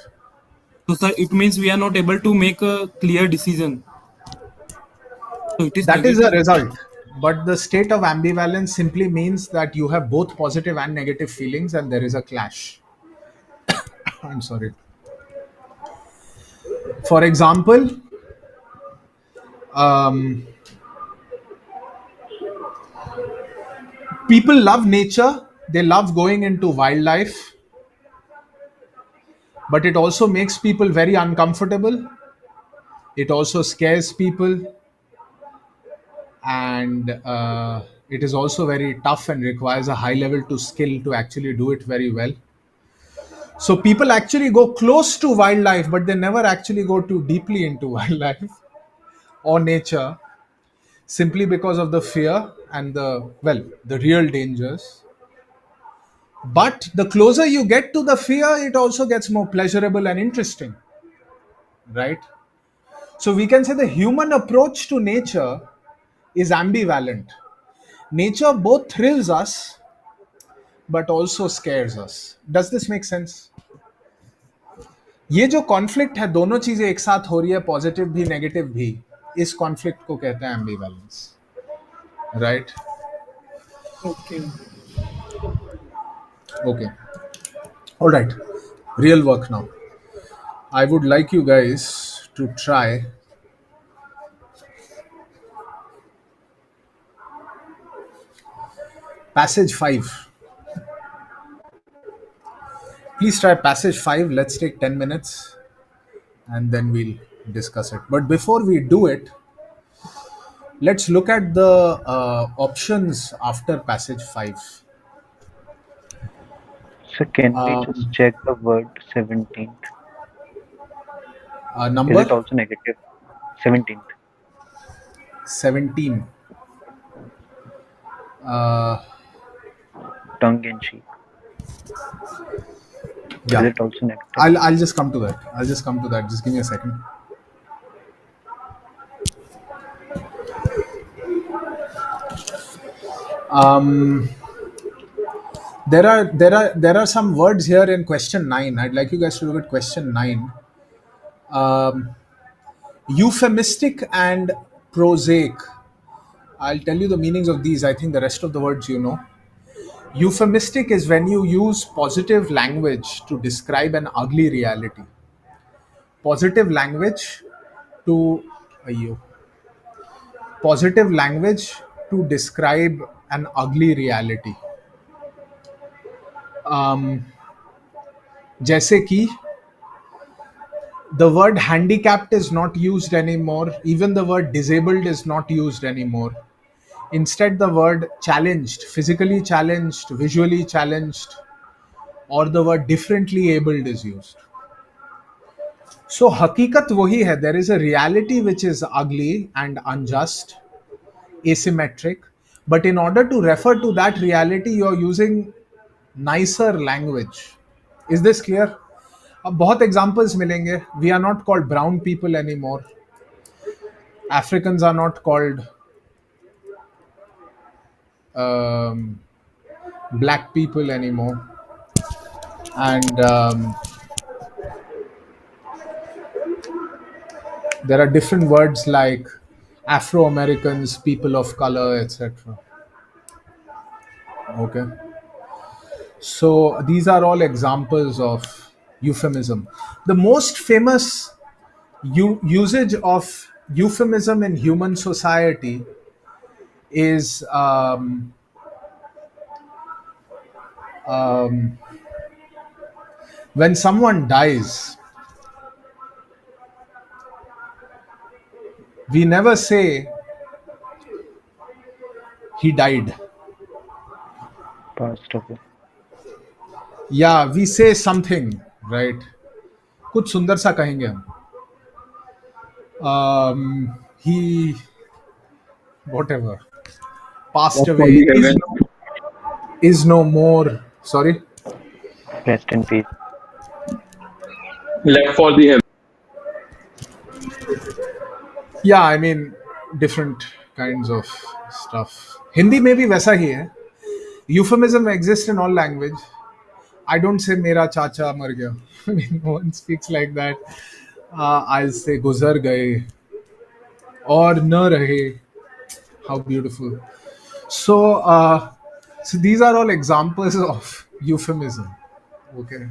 So sir, it means we are not able to make a clear decision. So it is That is a negative. result. But the state of ambivalence simply means that you have both positive and negative feelings and there is a clash. I'm sorry. For example, people love nature, they love going into wildlife, but it also makes people very uncomfortable. It also scares people, and it is also very tough and requires a high level to skill to actually do it very well. So people actually go close to wildlife, but they never actually go too deeply into wildlife or nature, simply because of the fear and the real dangers. But the closer you get to the fear, it also gets more pleasurable and interesting, right? So we can say the human approach to nature is ambivalent. Nature both thrills us but also scares us. Does this make sense? ये जो conflict है, दोनों चीजें एक साथ हो रही है, पॉजिटिव भी नेगेटिव भी, इस कॉन्फ्लिक्ट को कहते हैं एम्बिवैलेंस, right? Okay. Okay. All right. Real work now. I would like you guys to try passage 5. Please try passage 5. Let's take 10 minutes and then we'll discuss it. But before we do it, let's look at the options after passage 5. So can we just check the word 17th? Is Number it also negative? 17th. 17. Tongue in cheek. Yeah. Is it also negative? I'll just come to that. Just give me a second. There are some words here in question 9. I'd like you guys to look at question 9. Euphemistic and prosaic. I'll tell you the meanings of these. I think the rest of the words you know. Euphemistic is when you use positive language to describe an ugly reality. Positive language to positive language to describe an ugly reality. जैसे कि the word handicapped is not used anymore. Even the word disabled is not used anymore. Instead, the word challenged, physically challenged, visually challenged, or the word differently abled is used. So, hakikat wahi hai. There is a reality which is ugly and unjust, asymmetric. But in order to refer to that reality, you're using nicer language. Is this clear? अब बहुत examples मिलेंगे. We are not called brown people any more. Africans are not called black people anymore, and there are different words like Afro Americans, people of color, etc. Okay, so these are all examples of euphemism. The most famous usage of euphemism in human society is when someone dies. We never say he died. Passed away. Yeah, we say something, right? कुछ सुंदर सा कहेंगे हम. He, whatever, passed Left for away, the heaven. is no more. Sorry. Rest in peace. Left for the heaven. Yeah, I mean, different kinds of stuff. Hindi में भी वैसा ही है. Euphemism exists in all language. I don't say मेरा चाचा मर गया. I mean, no one speaks like that. I'll say गुजर गए और न रहे. How beautiful. So, so these are all examples of euphemism. Okay,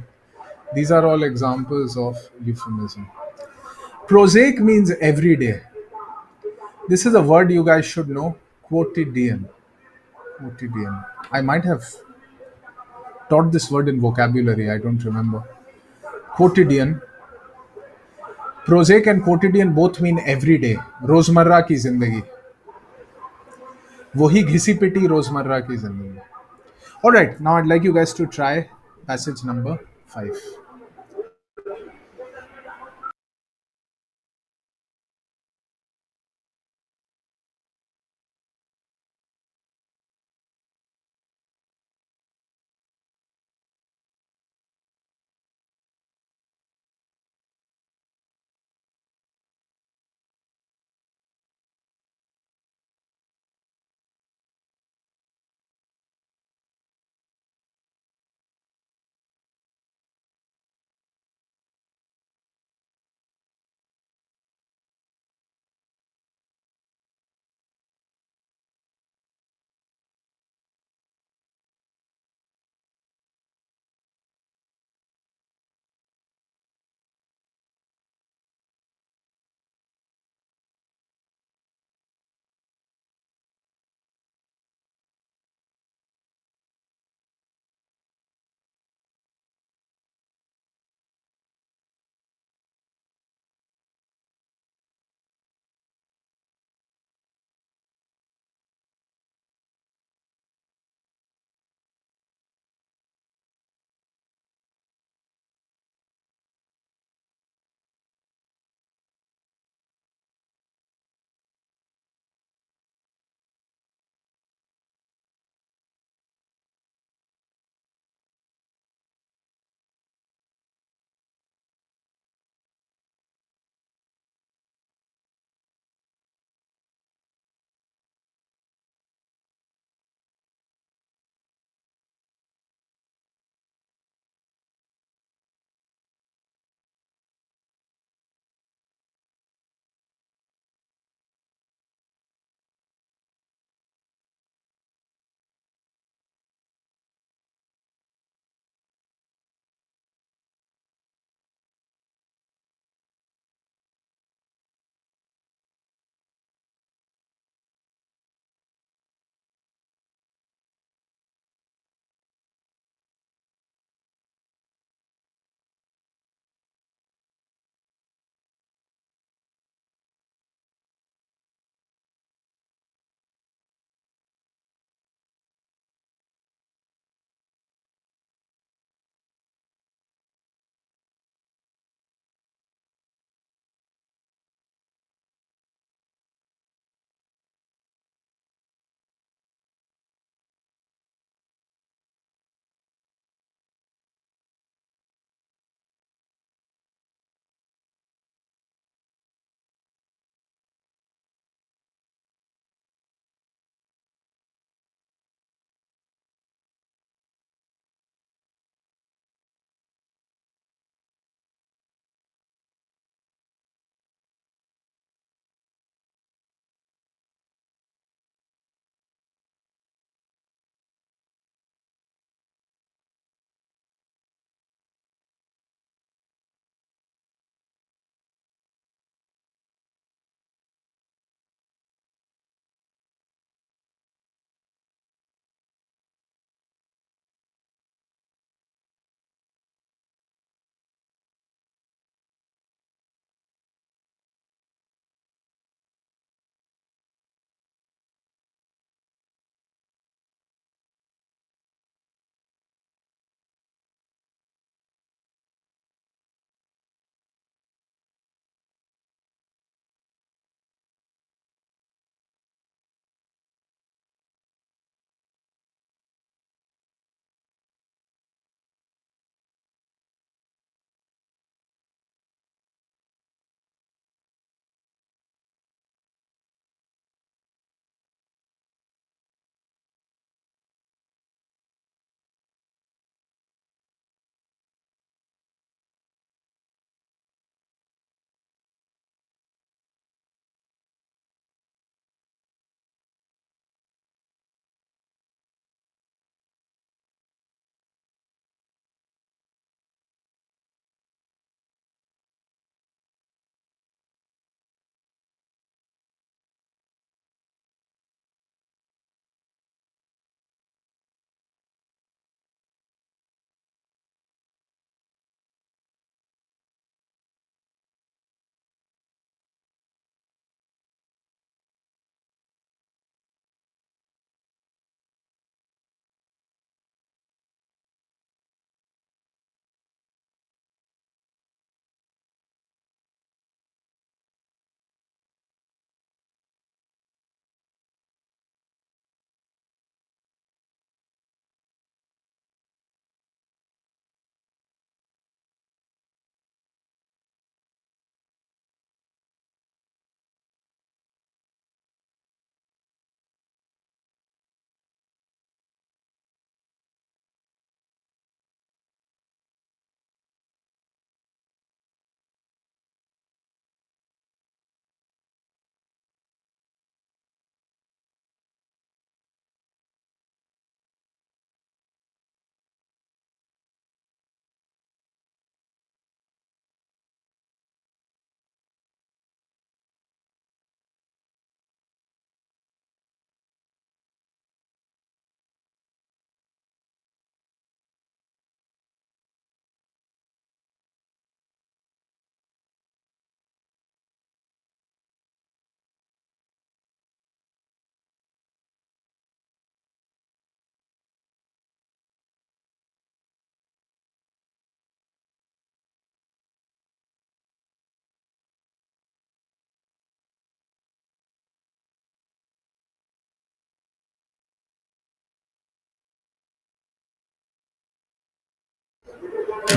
these are all examples of euphemism. Prosaic means everyday. This is a word you guys should know. Quotidian. Quotidian. I might have taught this word in vocabulary. I don't remember. Quotidian. Prosaic and quotidian both mean everyday. रोजमर्रा की जिंदगी. वही घिसी पिटी रोजमर्रा की जिंदगी. All right, now I'd like you guys to try passage number 5.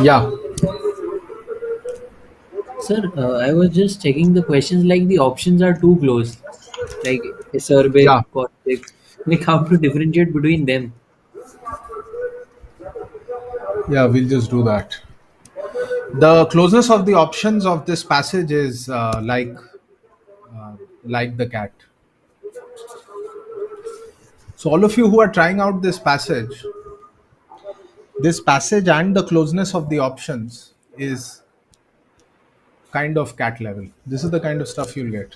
Yeah, Sir, I was just checking the questions like the options are too close, like yeah, acerbic, caustic. Like how to differentiate between them? yeah. We'll just do that. The closeness of the options of this passage is like the cat. So all of you who are trying out this passage and the closeness of the options is kind of cat level. This is the kind of stuff you'll get.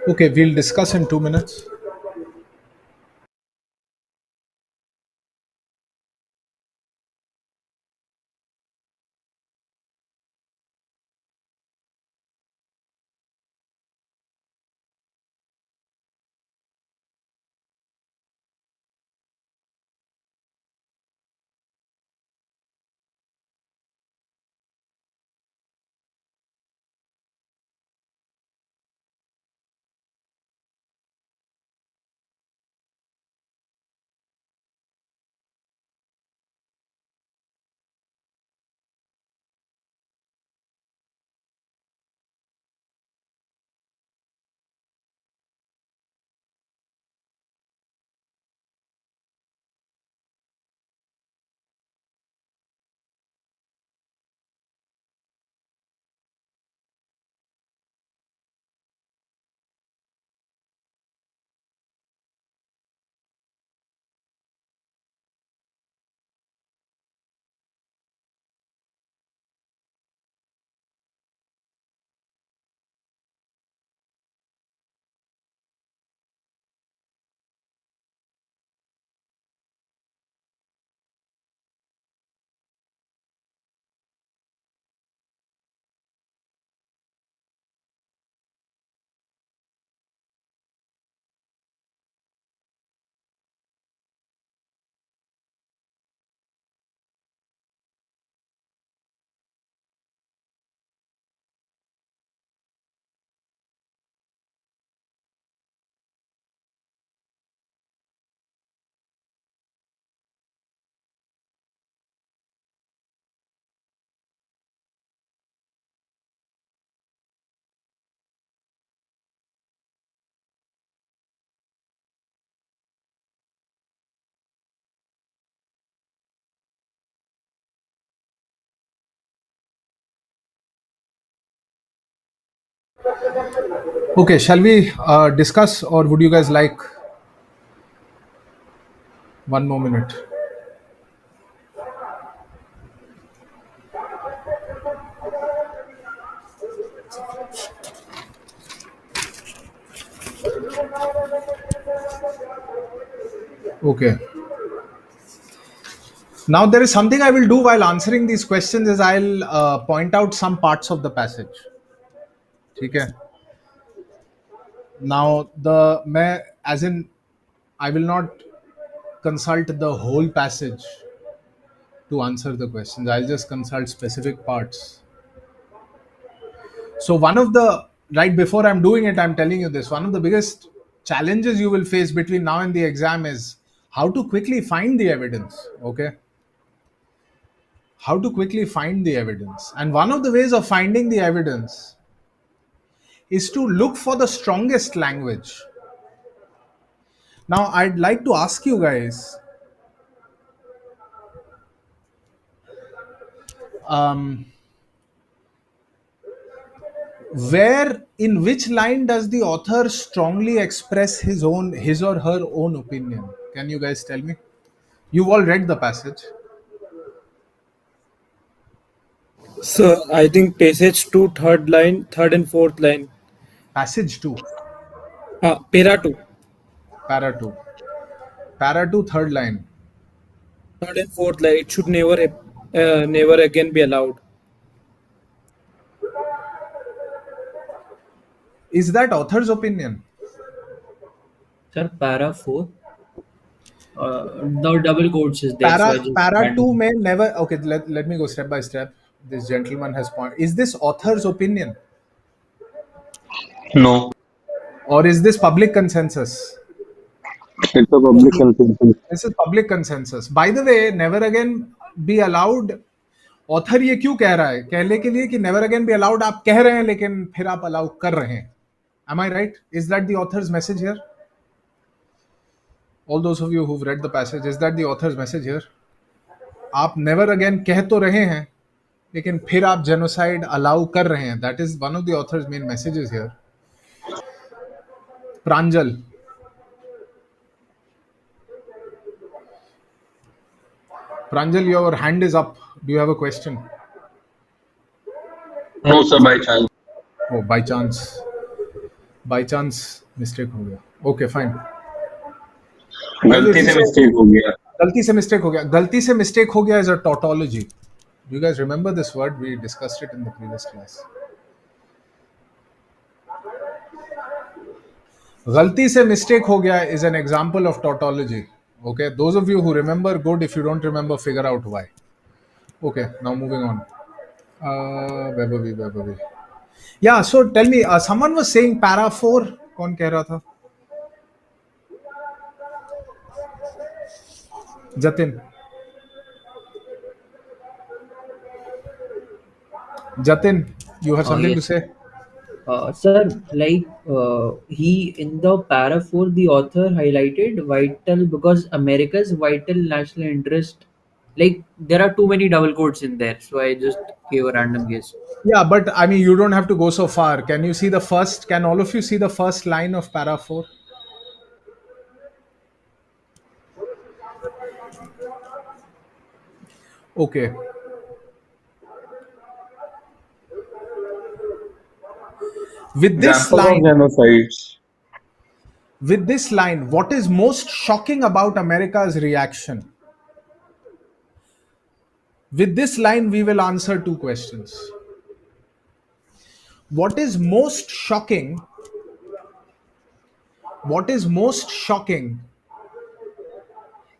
Okay, we'll discuss in 2 minutes. Okay, shall we discuss, or would you guys like 1 more minute? Okay. Now there is something I will do while answering these questions is I'll point out some parts of the passage. Okay. Now as in I will not consult the whole passage to answer the questions. I'll just consult specific parts. So one of the right before I'm doing it, I'm telling you this. One of the biggest challenges you will face between now and the exam is how to quickly find the evidence. Okay. How to quickly find the evidence. And one of the ways of finding the evidence is to look for the strongest language. Now, I'd like to ask you guys, um, where in which line does the author strongly express his or her own opinion? Can you guys tell me? You've all read the passage. So I think passage 2, third line, third and fourth line. Passage 2, Para 2, para 2. Para 2, third line. third and fourth line. It should never again be allowed. Is that author's opinion? Sir, para 4. The double quotes is there, so I just Para 2 randomly. may never. Okay, let me go step by step. This gentleman has point. Is this author's opinion No. or is this public consensus? It's a public consensus. This is public consensus. By the way, never again be allowed. Author ये क्यों कह रहा है? कहने के लिए कि never again be allowed आप कह रहे हैं लेकिन फिर आप अलाउ कर रहे हैं. Am I right? Is that the author's message here? All those of you who've read the passage, is that the author's message here? आप never again कह तो रहे हैं लेकिन फिर आप genocide अलाउ कर रहे हैं. That is one of the author's main messages here. Pranjal, Pranjal, your hand is up. Do you have a question? No, sir, by chance. Oh, by chance. By chance mistake हो गया. Okay, fine. गलती से mistake हो गया. गलती से mistake हो गया. गलती से mistake हो गया is a tautology. Do you guys remember this word? We discussed it in the previous class. गलती से mistake हो गया is an example of tautology. Okay, those of you who remember, good. If you don't remember, figure out why. Okay, now moving on. Vaibhavi. Yeah, so tell me, someone was saying para 4. कौन कह रहा था? Jatin. Jatin, you have something to Yes. say? Sir, like he in the para 4, the author highlighted vital because America's vital national interest. Like there are too many double quotes in there, so I just gave a random guess. Yeah, but I mean, you don't have to go so far. Can you see the first? Can all of you see the first line of para 4? Okay. With this Example of line, genocides. what is most shocking about America's reaction? With this line, we will answer two questions. What is most shocking? What is most shocking?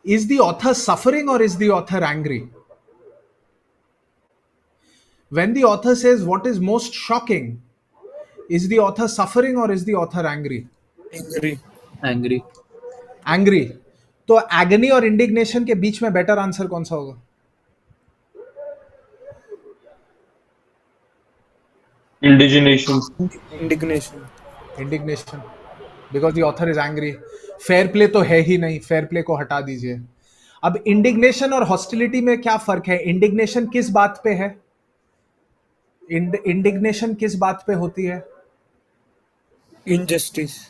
Is the author suffering or is the author angry? When the author says what is most shocking, is the author suffering or is the author angry? Angry. Angry. तो agony और indignation के बीच में better answer कौन सा होगा? Indignation. Indignation. Because the author is angry. Fair play तो है ही नहीं. Fair play को हटा दीजिए. अब indignation और hostility में क्या फर्क है? Indignation किस बात पे है? Indignation किस बात पे होती है? Injustice.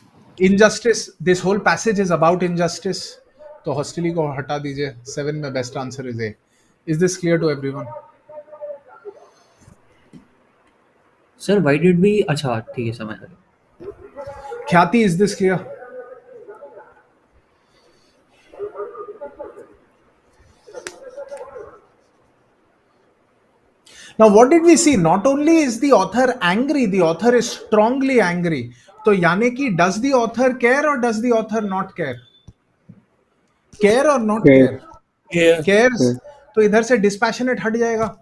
This whole passage is about injustice. तो hostility को हटा दीजिए. 7 में best answer is A. Is this clear to everyone? Sir, why did we? अच्छा ठीक है समझ गया. Khyati, is this clear? Now, what did we see? Not only is the author angry, the author is strongly angry. So, यानी कि does the author care or does the author not care? Care or not care? Cares. तो इधर से dispassionate हट जाएगा.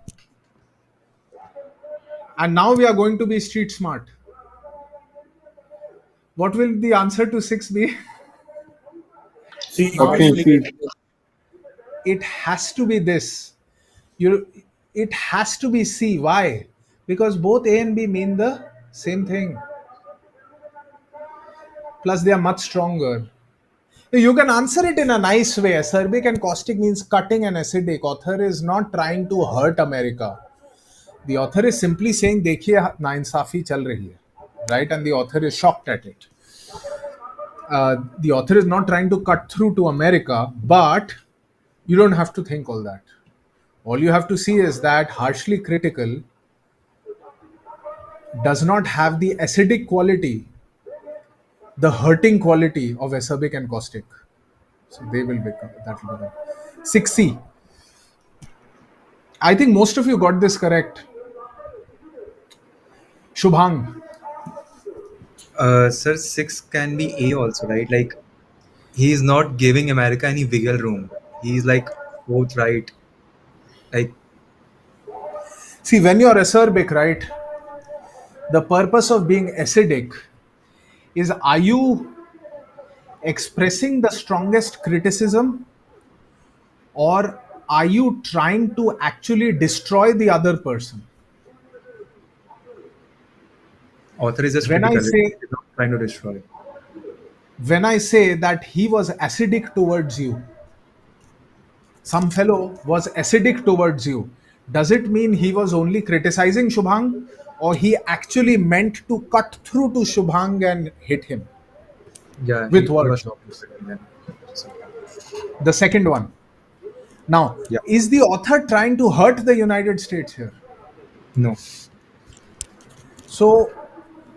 And now we are going to be street smart. What will the answer to 6 be? It has to be this. It has to be C. Why? Because both A and B mean the same thing. Plus, they are much stronger. You can answer it in a nice way. Acerbic and caustic means cutting and acidic. Author is not trying to hurt America. The author is simply saying, देखिए नाइंसाफी चल रही है, right? And the author is shocked at it. The author is not trying to cut through to America, but you don't have to think all that. All you have to see is that harshly critical does not have the acidic quality, the hurting quality of acerbic and caustic. So they will become, that will become. 6C. I think most of you got this correct. Shubhang. Sir, 6 can be A also, right? Like he's not giving America any wiggle room. He's like forthright. Like, See, when you're acerbic, right, the purpose of being acidic is, are you expressing the strongest criticism, or are you trying to actually destroy the other person? author is just When I critical. say He's not trying to destroy. when I say that he was acidic towards you, some fellow was acidic towards you, does it mean he was only criticizing Shubhang, or he actually meant to cut through to Shubhang and hit him Yeah, with he was words, obviously? The second one. Now, yeah. is the author trying to hurt the United States here? No. So,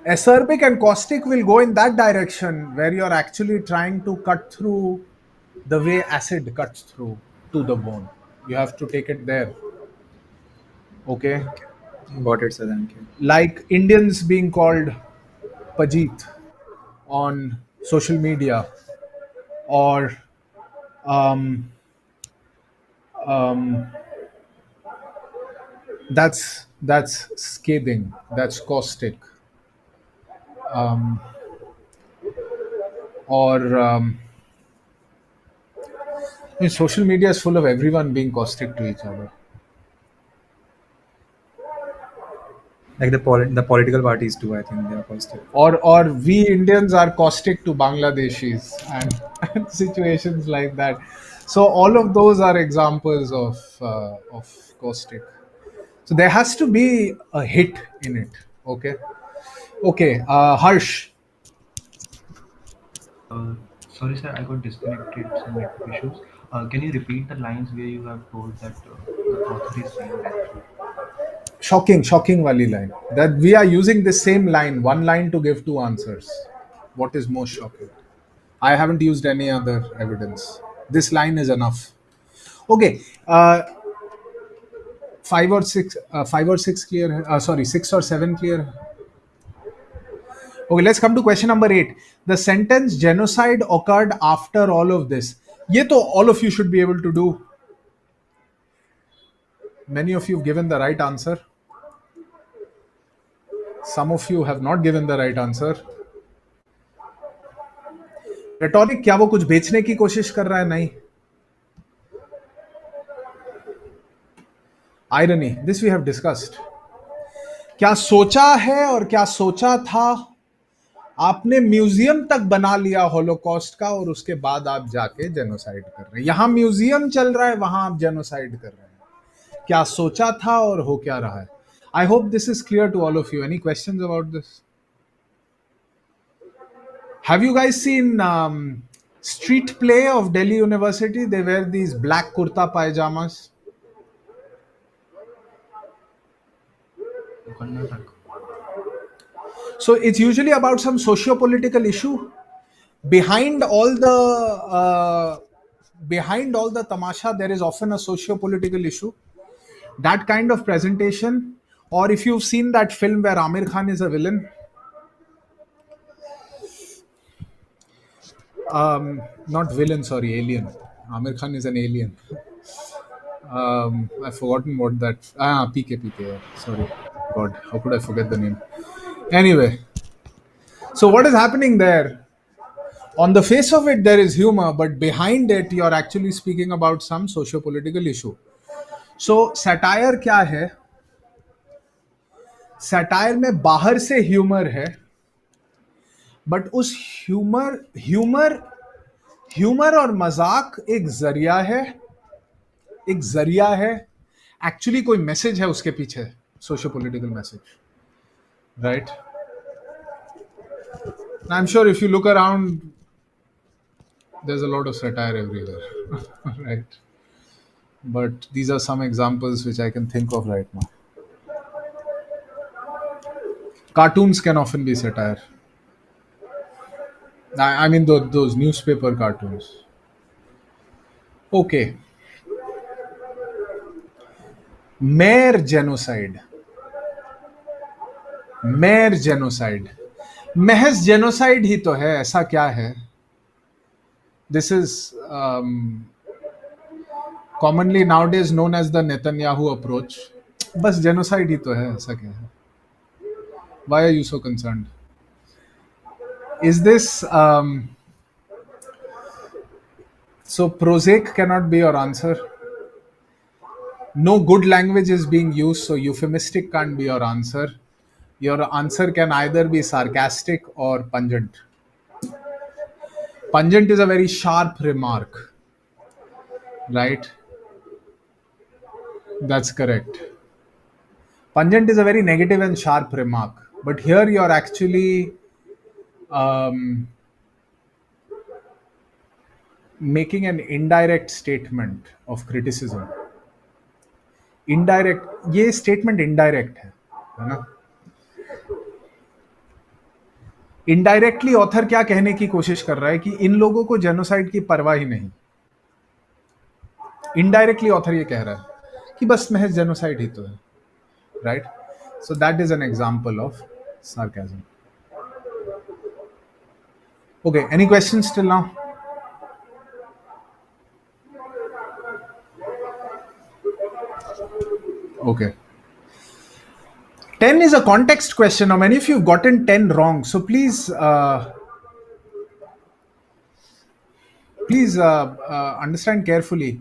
acerbic and caustic will go in that direction where you're actually trying to cut through the way acid cuts through to the bone. You have to take it there. Okay? Got it, sir. Thank you. Like Indians being called Pajit on social media, or um, um, that's scathing, that's caustic, or I mean, social media is full of everyone being caustic to each other. Like the political parties too. I think they are positive. Or we Indians are caustic to Bangladeshis, and situations like that. So all of those are examples of caustic. So there has to be a hit in it. Okay. Okay. Harsh. Sorry, sir, I got disconnected. Some network issues. Can you repeat the lines where you have told that the author is saying that? Shocking wali line. That we are using the same line, one line to give two answers. What is most shocking? I haven't used any other evidence. This line is enough. Okay. Five or six clear. Sorry, 6 or 7 clear. Okay, let's come to question number 8. The sentence genocide occurred after all of this. Ye to all of you should be able to do. Many of you have given the right answer. Some of you have not given the right answer. Rhetoric, क्या वो कुछ बेचने की कोशिश कर रहा है? नहीं. Irony, this we have discussed. क्या सोचा है और क्या सोचा था? आपने म्यूजियम तक बना लिया होलोकॉस्ट का, और उसके बाद आप जाके जेनोसाइड कर रहे हैं. यहां म्यूजियम चल रहा है, वहां आप जेनोसाइड कर रहे हैं. क्या सोचा था और हो क्या रहा है? I hope this is clear to all of you. Any questions about this? Have you guys seen street play of Delhi University? They wear these black kurta pajamas. Karnataka. So it's usually about some socio-political issue. Behind all the tamasha, there is often a socio-political issue. That kind of presentation, or if you've seen that film where Amir Khan is a villain, not villain, sorry, alien. Amir Khan is an alien. I've forgotten what that. PK. Yeah. Sorry, God, how could I forget the name? Anyway, so what is happening there? On the face of it, there is humor, but behind it, you're actually speaking about some socio-political issue. So satire क्या है? Satire में बाहर से humor है, but उस humor और मजाक एक जरिया है. Actually कोई मैसेज है उसके पीछे, socio-political message, right? I'm sure if you look around, there's a lot of satire everywhere, right? But these are some examples which I can think of right now. Cartoons can often be satire. I mean, those newspaper cartoons. Okay. Mere genocide. महज genocide ही तो है. ऐसा क्या है This is commonly nowadays known as the Netanyahu approach. बस genocide ही तो है, ऐसा क्या है? Why are you so concerned? Is this so? Prosaic cannot be your answer. No good language is being used, so euphemistic can't be your answer. Your answer can either be sarcastic or pungent. Pungent is a very sharp remark, right? That's correct. Pungent is a very negative and sharp remark, but here you're actually making an indirect statement of criticism. Indirect, ये statement indirect है ना? Indirectly author क्या कहने की कोशिश कर रहा है कि इन लोगों को जेनोसाइड की परवाह ही नहीं. इनडायरेक्टली ऑथर ये कह रहा है कि बस महज जेनोसाइड ही तो है, right? So that is an example of sarcasm. Okay, any questions till now? Okay. 10 is a context question. Now, many of you have gotten 10 wrong. So please, understand carefully.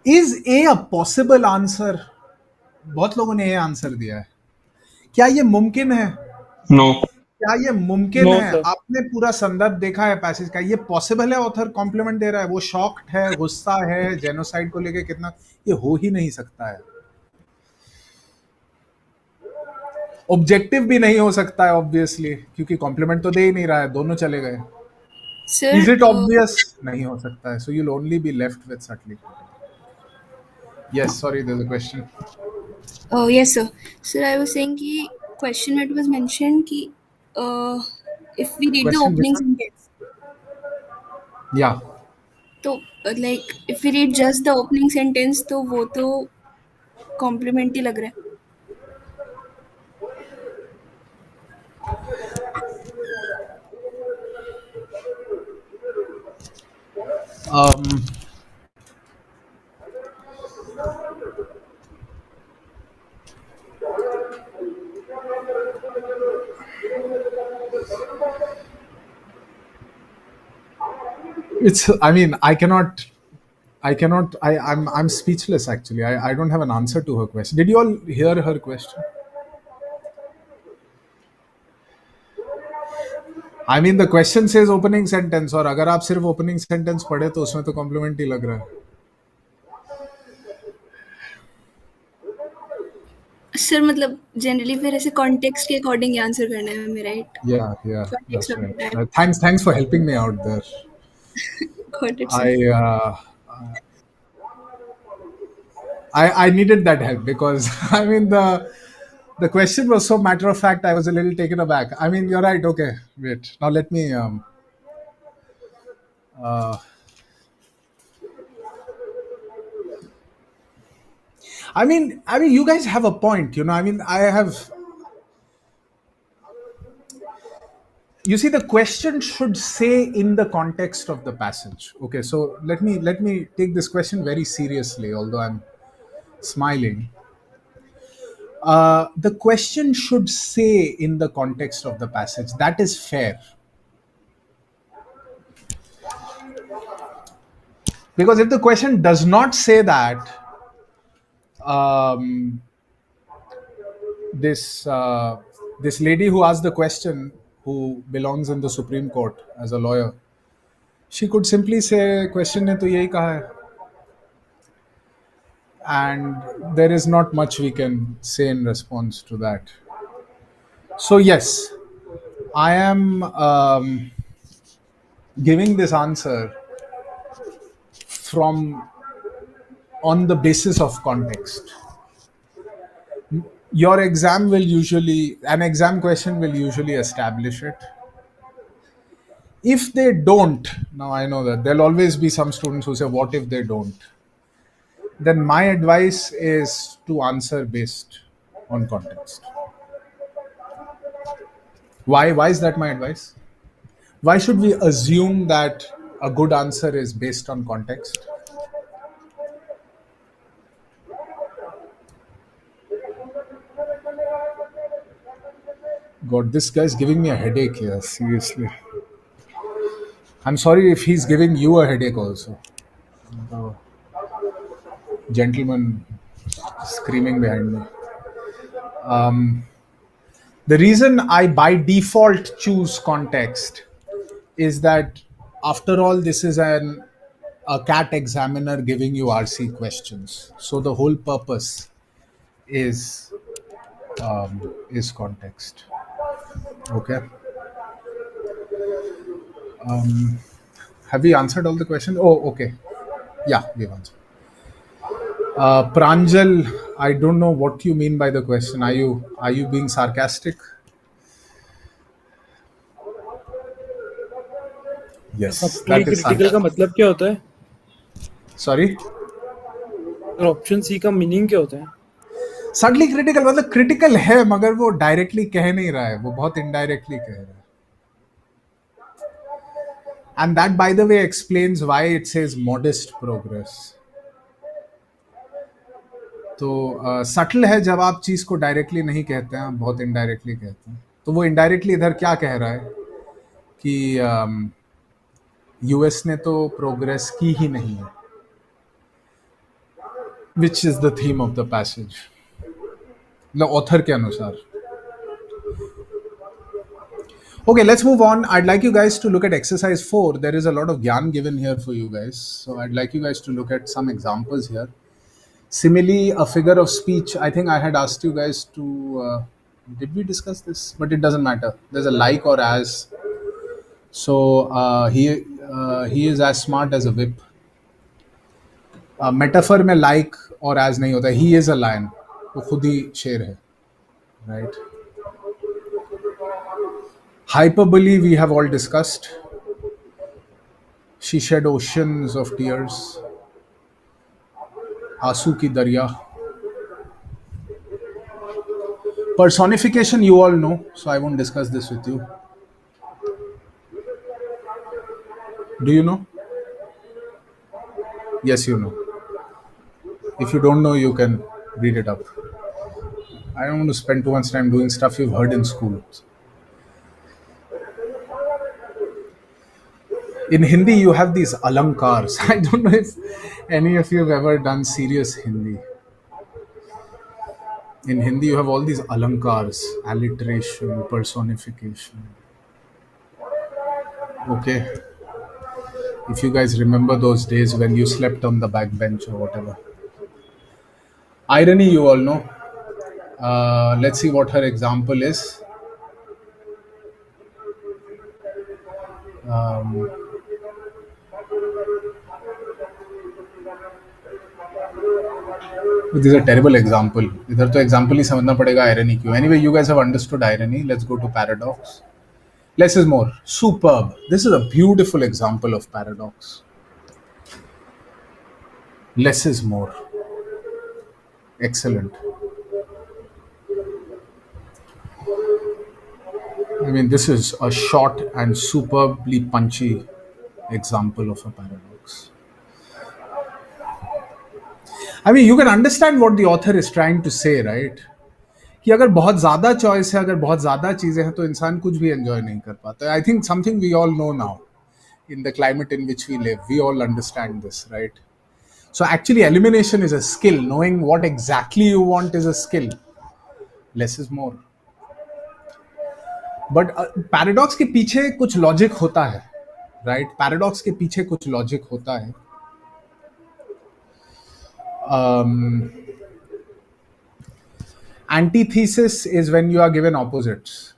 Is A a possible answer? बहुत लोगों ने A answer दिया है. क्या ये मुमकिन है? No. क्या ये मुमकिन No, है? sir. आपने पूरा संदर्भ देखा है पैसेज का. ये पॉसिबल है? ऑथर कॉम्प्लीमेंट दे रहा है. वो शॉक्ड है, गुस्सा है, जेनोसाइड को लेके कितना, ये हो ही नहीं सकता है. ऑब्जेक्टिव भी नहीं हो सकता है ऑब्वियसली, क्योंकि कॉम्प्लीमेंट तो दे ही नहीं रहा है, दोनों चले गए. Sir, is it obvious? नहीं हो सकता है. So you will only be left with subtly. Yes, sorry, there is a question. oh yes sir. Sir, I was saying कि question में it was mentioned कि if we read the Question opening which sentence, या तो like if we read just the opening sentence तो वो तो compliment ही लग रहा है. it's, I mean, I'm speechless actually. I don't have an answer to her question. Did you all hear her question? I mean, the question says opening sentence, और अगर आप सिर्फ opening sentence पढ़े तो उसमें तो compliment ही लग रहा है. Sir, मतलब generally फिर ऐसे context के according आंसर करना है हमें, right? Yeah, Context that's of the right. time. Thanks for helping me out there. Got it, sir. I needed that help because I mean the question was so matter of fact. I was a little taken aback. I mean, you're right. Okay, wait. Now let me. I mean, you guys have a point. You know, I mean, I have. You see, the question should say in the context of the passage. Okay, so let me take this question very seriously, although I'm smiling. The question should say in the context of the passage. That is fair. Because if the question does not say that, this lady who asked the question, who belongs in the Supreme Court as a lawyer, she could simply say, question ne to yahi kaha hai. And there is not much we can say in response to that. So yes, I am giving this answer on the basis of context. Your exam will usually, an exam question will usually establish it. If they don't, now I know that there'll always be some students who say, what if they don't? Then my advice is to answer based on context. Why is that my advice? Why should we assume that a good answer is based on context? God, this guy's giving me a headache here, seriously. I'm sorry if he's giving you a headache also. The gentleman screaming behind me. The reason I by default choose context is that, after all, this is a CAT examiner giving you RC questions. So the whole purpose is context. Okay. Have we answered all the questions? Oh, okay. Yeah, we've answered. Pranjal, I don't know what you mean by the question. Are you being sarcastic? Yes, सबटली that is critical का sarcastic. मतलब क्या होता है? Sorry? और option C का meaning क्या होता है? सडनली क्रिटिकल मतलब क्रिटिकल है, मगर वो डायरेक्टली कह नहीं रहा है, वो बहुत इनडायरेक्टली कह रहा है. And that, by the way, explains why it says modest progress. तो सटल है जब आप चीज को डायरेक्टली नहीं कहते हैं, आप बहुत इनडायरेक्टली कहते हैं. तो वो इनडायरेक्टली इधर क्या कह रहा है कि यूएस ने तो प्रोग्रेस की ही नहीं है, which is the theme of the passage, मतलब ऑथर के अनुसार. Okay, let's move on. I'd like you guys to look at exercise 4. There is a lot of gyan given here for you guys. So I'd like you guys to look at some examples here. Simile, a figure of speech. I think I had asked you guys to. Did we discuss this? But it doesn't matter. There's a like or as. So he is as smart as a whip. Metaphor में like और as नहीं होता. He is a lion. वो खुद ही शेर है, right? Hyperbole we have all discussed. She shed oceans of tears. आंसू की दरिया. Personification you all know, so I won't discuss this with you. Do you know? Yes, you know. If you don't know, you can read it up. I don't want to spend too much time doing stuff you've heard in school. In Hindi, you have these alankars. I don't know if any of you have ever done serious Hindi. In Hindi, you have all these alankars, alliteration, personification. Okay. If you guys remember those days when you slept on the backbench or whatever. Irony, you all know. Let's see what her example is. This is a terrible example. इधर तो example ही समझना पड़ेगा irony क्यों. Anyway, you guys have understood irony. Let's go to paradox. Less is more. Superb. This is a beautiful example of paradox. Less is more. Excellent. I mean, this is a short and superbly punchy example of a paradox. I mean, you can understand what the author is trying to say, right? कि अगर बहुत ज़्यादा choice है, अगर बहुत ज़्यादा चीज़ें हैं, तो इंसान कुछ भी एंजॉय नहीं कर पाता. I think something we all know now in the climate in which we live. We all understand this, right? So actually, elimination is a skill. Knowing what exactly you want is a skill. Less is more. But paradox के पीछे कुछ logic होता है, right? Paradox के पीछे कुछ logic होता है. Antithesis is when you are given opposites,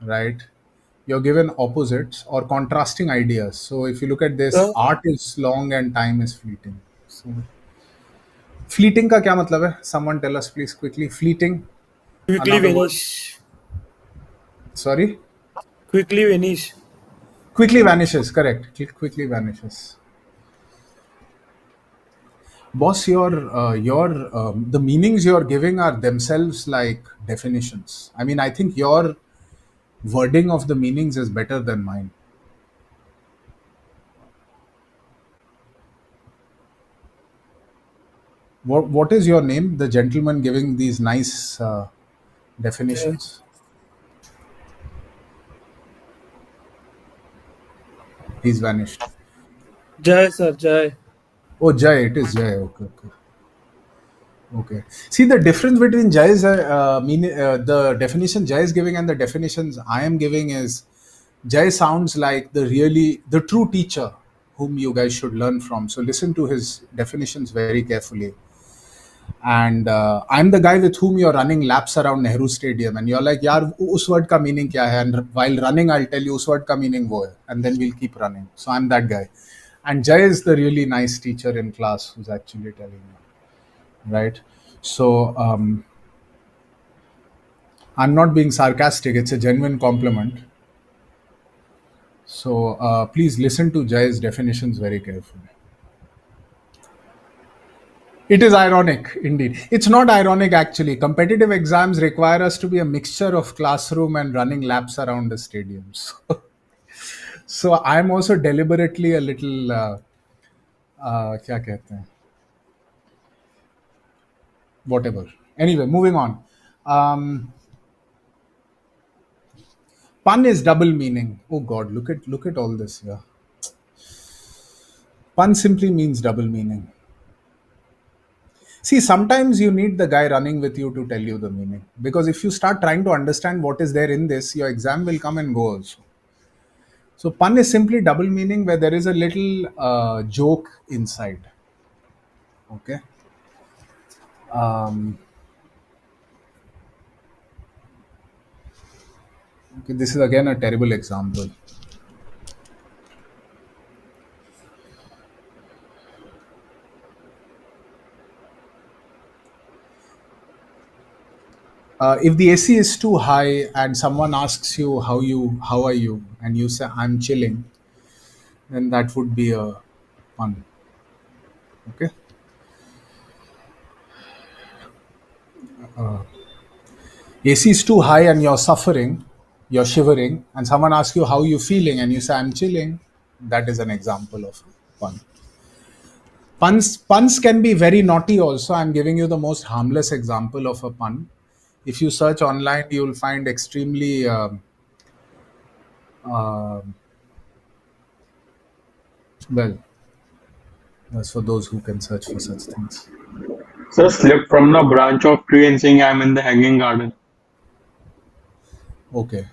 right? You're given opposites or contrasting ideas. So if you look at this, art is long and time is fleeting. So, fleeting का क्या मतलब है? Someone tell us please quickly. Fleeting. Quickly Another word. vanish. Sorry? Quickly vanish. Quickly vanishes, correct. Quickly vanishes. Boss, the meanings you're giving are themselves like definitions. I mean, I think your wording of the meanings is better than mine. What is your name? The gentleman giving these nice definitions. He's vanished. Jai, sir, Jai. Oh, Jai. It is Jai. Okay. Okay. Okay. See the difference between Jai's the definition Jai is giving and the definitions I am giving is Jai sounds like the true teacher whom you guys should learn from. So listen to his definitions very carefully. And I'm the guy with whom you're running laps around Nehru Stadium, and you're like, "Yaar, us word ka meaning kya hai?" And while running, I'll tell you, "Us word ka meaning wo hai," and then we'll keep running. So I'm that guy. And Jai is the really nice teacher in class who's actually telling you, right? So I'm not being sarcastic; it's a genuine compliment. So please listen to Jai's definitions very carefully. It is ironic, indeed. It's not ironic, actually. Competitive exams require us to be a mixture of classroom and running laps around the stadiums. So I'm also deliberately a little, क्या कहते हैं? Whatever. Anyway, moving on. Pun is double meaning. Oh God, look at all this here. Pun simply means double meaning. See, sometimes you need the guy running with you to tell you the meaning. Because if you start trying to understand what is there in this, your exam will come and go also. So, pun is simply double meaning where there is a little joke inside. Okay. Okay, this is again a terrible example. If the AC is too high and someone asks you how are you, and you say I'm chilling, then that would be a pun. Okay. AC is too high and you're suffering, you're shivering, and someone asks you how you feeling, and you say I'm chilling. That is an example of pun. Puns can be very naughty also. I'm giving you the most harmless example of a pun. If you search online, you'll find extremely well, that's for those who can search for such things. Sir, slipped from the branch of tree and saying I'm in the hanging garden. Okay.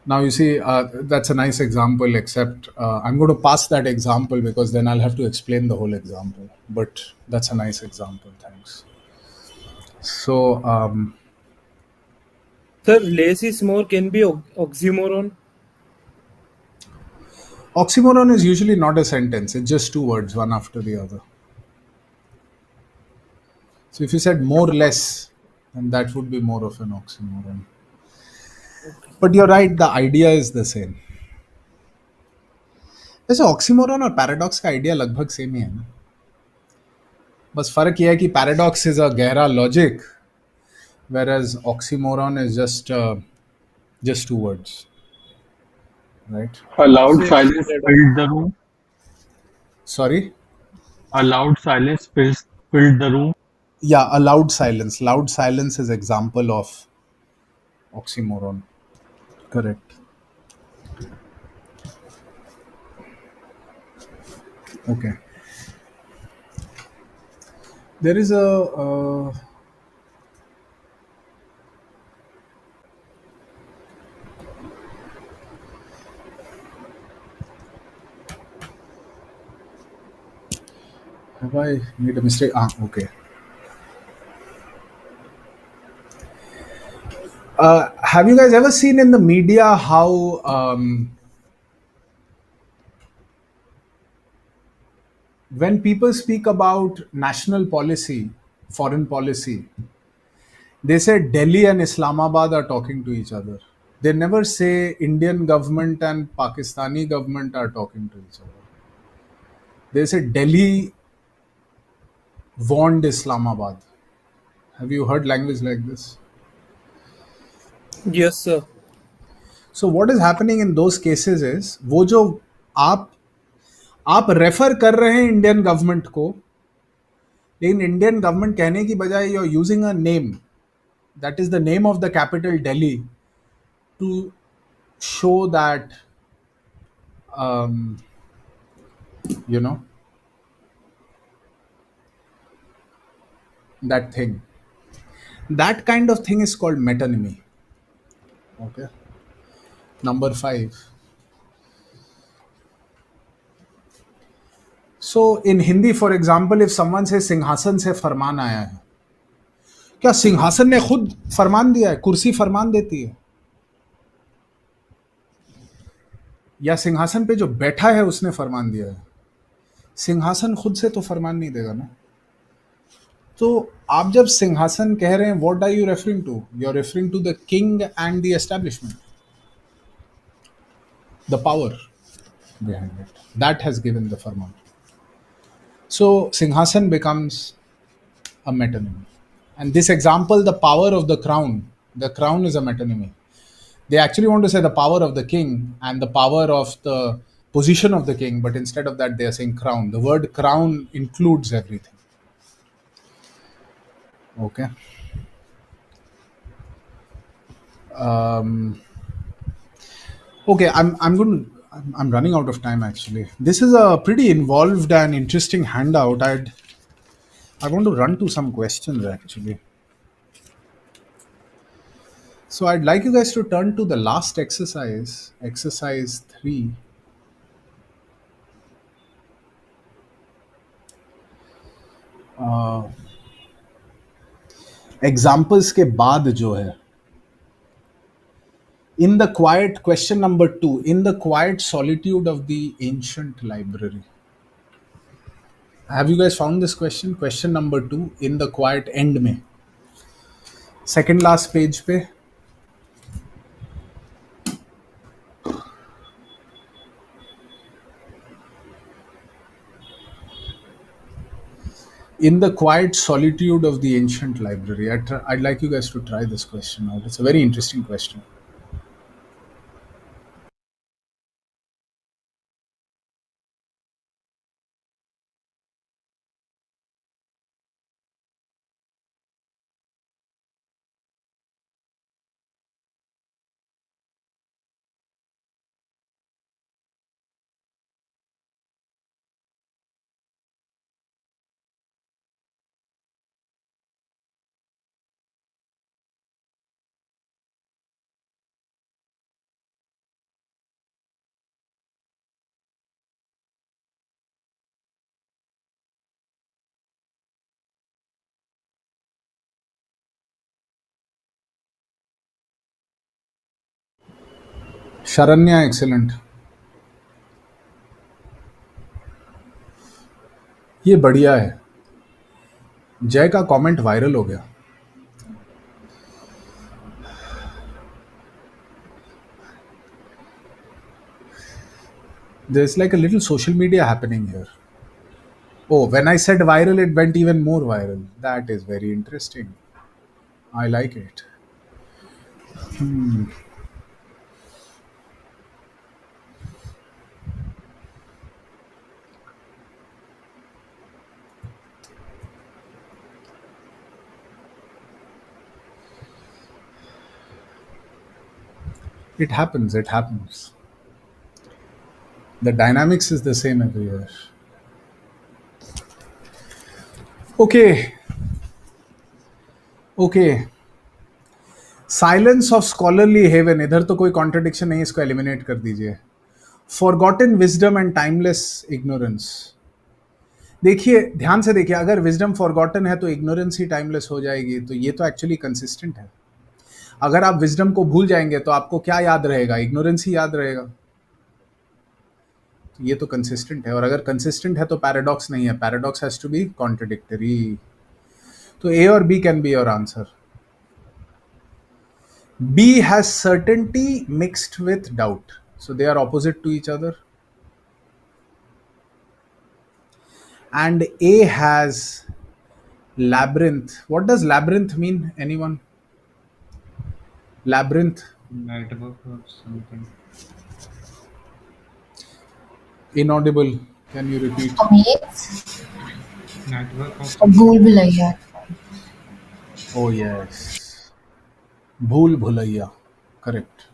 Now you see, that's a nice example, except I'm going to pass that example because then I'll have to explain the whole example. But that's a nice example. Thanks. So, Sir, less is more can be oxymoron. oxymoron is usually not a sentence, it's just two words, one after the other. So, if you said more less, then that would be more of an oxymoron. But you're right, the idea is the same. वैसे oxymoron और paradox का idea लगभग same ही है ना, बस फर्क यह है कि पैराडॉक्स इज अ गहरा logic whereas oxymoron is just two words, right? A loud silence filled the room. Sorry? A loud silence filled the room. Yeah, a loud silence. Loud silence is example of oxymoron. Correct. Okay. There is a have I made a mistake? Okay. Have you guys ever seen in the media how when people speak about national policy, foreign policy, they say Delhi and Islamabad are talking to each other. They never say Indian government and Pakistani government are talking to each other. They say Delhi warned Islamabad. Have you heard language like this? Yes, sir. So what is happening in those cases is वो जो आप refer कर रहे हैं Indian government को, लेकिन Indian government कहने की बजाय you are using a name that is the name of the capital Delhi to show that um, you know that thing. That kind of thing is called metonymy. Okay. Number 5. So in Hindi, for example, if someone says सिंहासन से फरमान आया है, क्या सिंहासन ने खुद फरमान दिया है? कुर्सी फरमान देती है? या सिंहासन पे जो बैठा है उसने फरमान दिया है? सिंहासन खुद से तो फरमान नहीं देगा ना. तो आप जब सिंहासन कह रहे हैं, what are you referring to? You are referring to the king and the establishment, the power behind it. That has given the farman. So Singhasan becomes a metonymy. And this example, the power of the crown is a metonymy. They actually want to say the power of the king and the power of the position of the king, but instead of that, they are saying crown. The word crown includes everything. Okay. Okay, I'm running out of time actually. This is a pretty involved and interesting handout. I want to run to some questions actually. So I'd like you guys to turn to the last exercise, exercise 3. Examples के बाद जो है, in the quiet, question number 2, in the quiet solitude of the ancient library. Have you guys found this question? Question number 2, in the quiet, end में, second last page पे. In the quiet solitude of the ancient library. I'd like you guys to try this question out. It's a very interesting question. Sharanya, excellent. ये बढ़िया है. जय का comment viral हो गया. There's like a little social media happening here. Oh, when I said viral, it went even more viral. That is very interesting. I like it. It happens. It happens. The dynamics is the same everywhere. Okay. Okay. Silence of scholarly heaven, इधर तो कोई contradiction नहीं, इसको eliminate कर दीजिए. Forgotten wisdom and timeless ignorance. देखिए, ध्यान से देखिए, अगर विजडम फॉरगॉटन है तो इग्नोरेंस ही टाइमलेस हो जाएगी, तो ये तो एक्चुअली कंसिस्टेंट है. अगर आप विजडम को भूल जाएंगे तो आपको क्या याद रहेगा? इग्नोरेंस ही याद रहेगा. तो ये तो कंसिस्टेंट है, और अगर कंसिस्टेंट है तो पैराडॉक्स नहीं है. Paradox has to be contradictory. तो ए और B can be your answer. B has certainty mixed with doubt. So they are opposite to each other. And A has labyrinth. What does labyrinth mean? Anyone? Labyrinth. Network or something. Inaudible. Can you repeat? Network of भूल Bhulaiyaa. Oh yes, bhool bhulaiya, correct.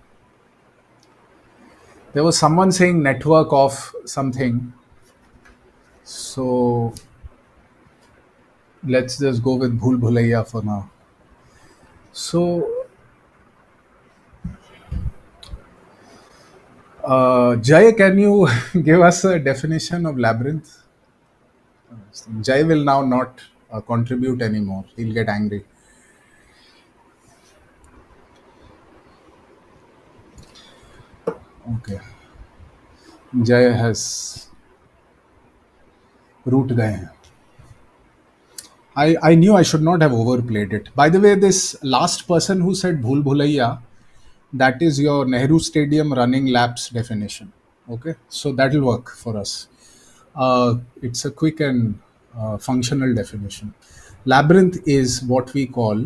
There was someone saying network of something, so let's just go with bhool bhulaiya for now. So Jay, can you give us a definition of labyrinth? Jay will now not contribute anymore. He'll get angry. Okay. Jay has root गए हैं. I knew I should not have overplayed it. By the way, this last person who said Bhul Bhulaiya, that is your Nehru Stadium running laps definition. Okay, so that will work for us. It's a quick and functional definition. Labyrinth is what we call,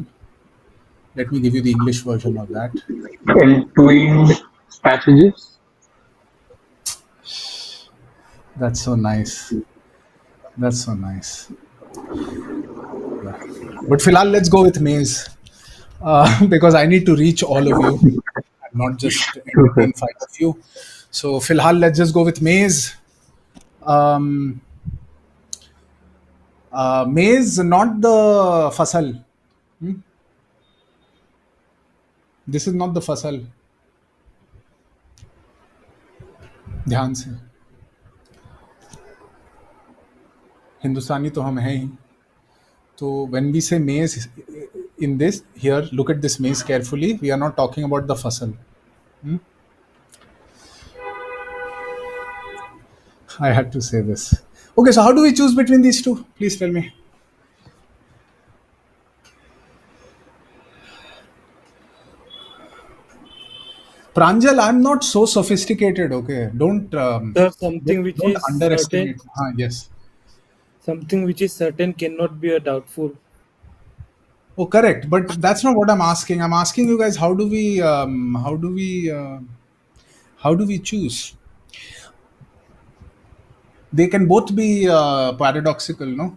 let me give you the English version of that. Entwined passages. That's so nice. That's so nice. But Philal, let's go with maze because I need to reach all of you, and not just entertain five of you. So Philal, let's just go with maze. Um, Maze, not the fasal. Hmm? This is not the fasal. ध्यान से. हिंदुस्तानी तो हम हैं ही. So when we say maze in this, here, look at this maze carefully. We are not talking about the fasal. Hmm? I had to say this. Okay, so how do we choose between these two? Please tell me. Pranjal, I'm not so sophisticated. Okay, don't Sir, something which don't is underestimate. certain, Yes. something which is certain cannot be a doubtful. Oh, correct. But that's not what I'm asking. I'm asking you guys, how do we choose? They can both be paradoxical, no?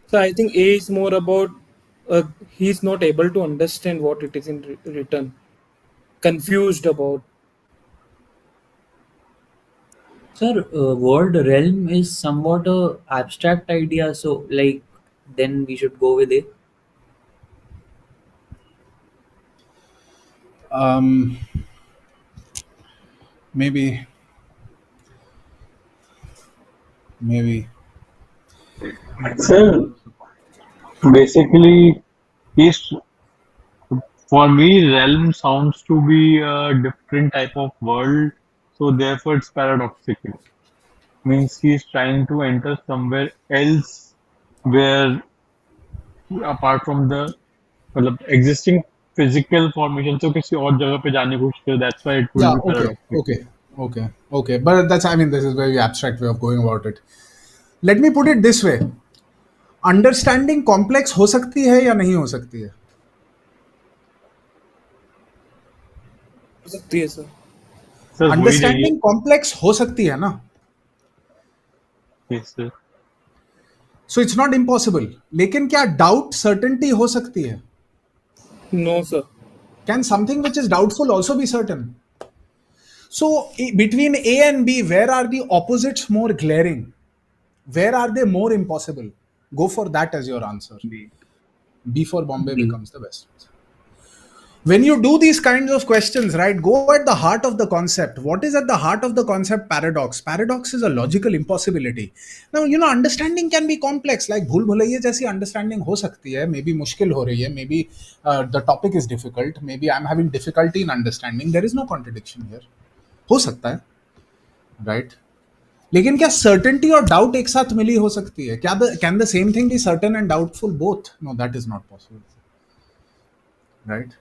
So I think A is more about he is not able to understand what it is in written, confused about. Sir, word realm is somewhat a abstract idea, so like then we should go with it. Maybe, maybe. So basically, he's for me, realm sounds to be a different type of world, so therefore it's paradoxical. Means he's trying to enter somewhere else where, apart from the मतलब existing physical formation, so किसी और जगह पे जाने की कोशिश करे. That's why it will Yeah, be okay, paradoxical. okay. But that's, I mean, this is very abstract way of going about it. Let me put it this way. Understanding complex हो सकती है या नहीं हो सकती है? हो सकती है सर. Sir, वही नहीं है. Understanding complex हो सकती है ना? Yes, sir. So it's not impossible. लेकिन क्या doubt certainty हो सकती है? No, sir. Can something which is doubtful also be certain? So between A and B, where are the opposites more glaring? Where are they more impossible? Go for that as your answer. B for Bombay becomes the best. When you do these kinds of questions, right, go at the heart of the concept. What is at the heart of the concept? Paradox. Paradox is a logical impossibility. Now, understanding can be complex. Like bhul bhulaiya jaisi understanding ho sakti hai, maybe mushkil ho rahi hai, maybe the topic is difficult, maybe I'm having difficulty in understanding. There is no contradiction here. हो सकता है, right? लेकिन क्या certainty और doubt एक साथ मिली हो सकती है? क्या can the same thing be certain and doubtful both? No, that is not possible, right?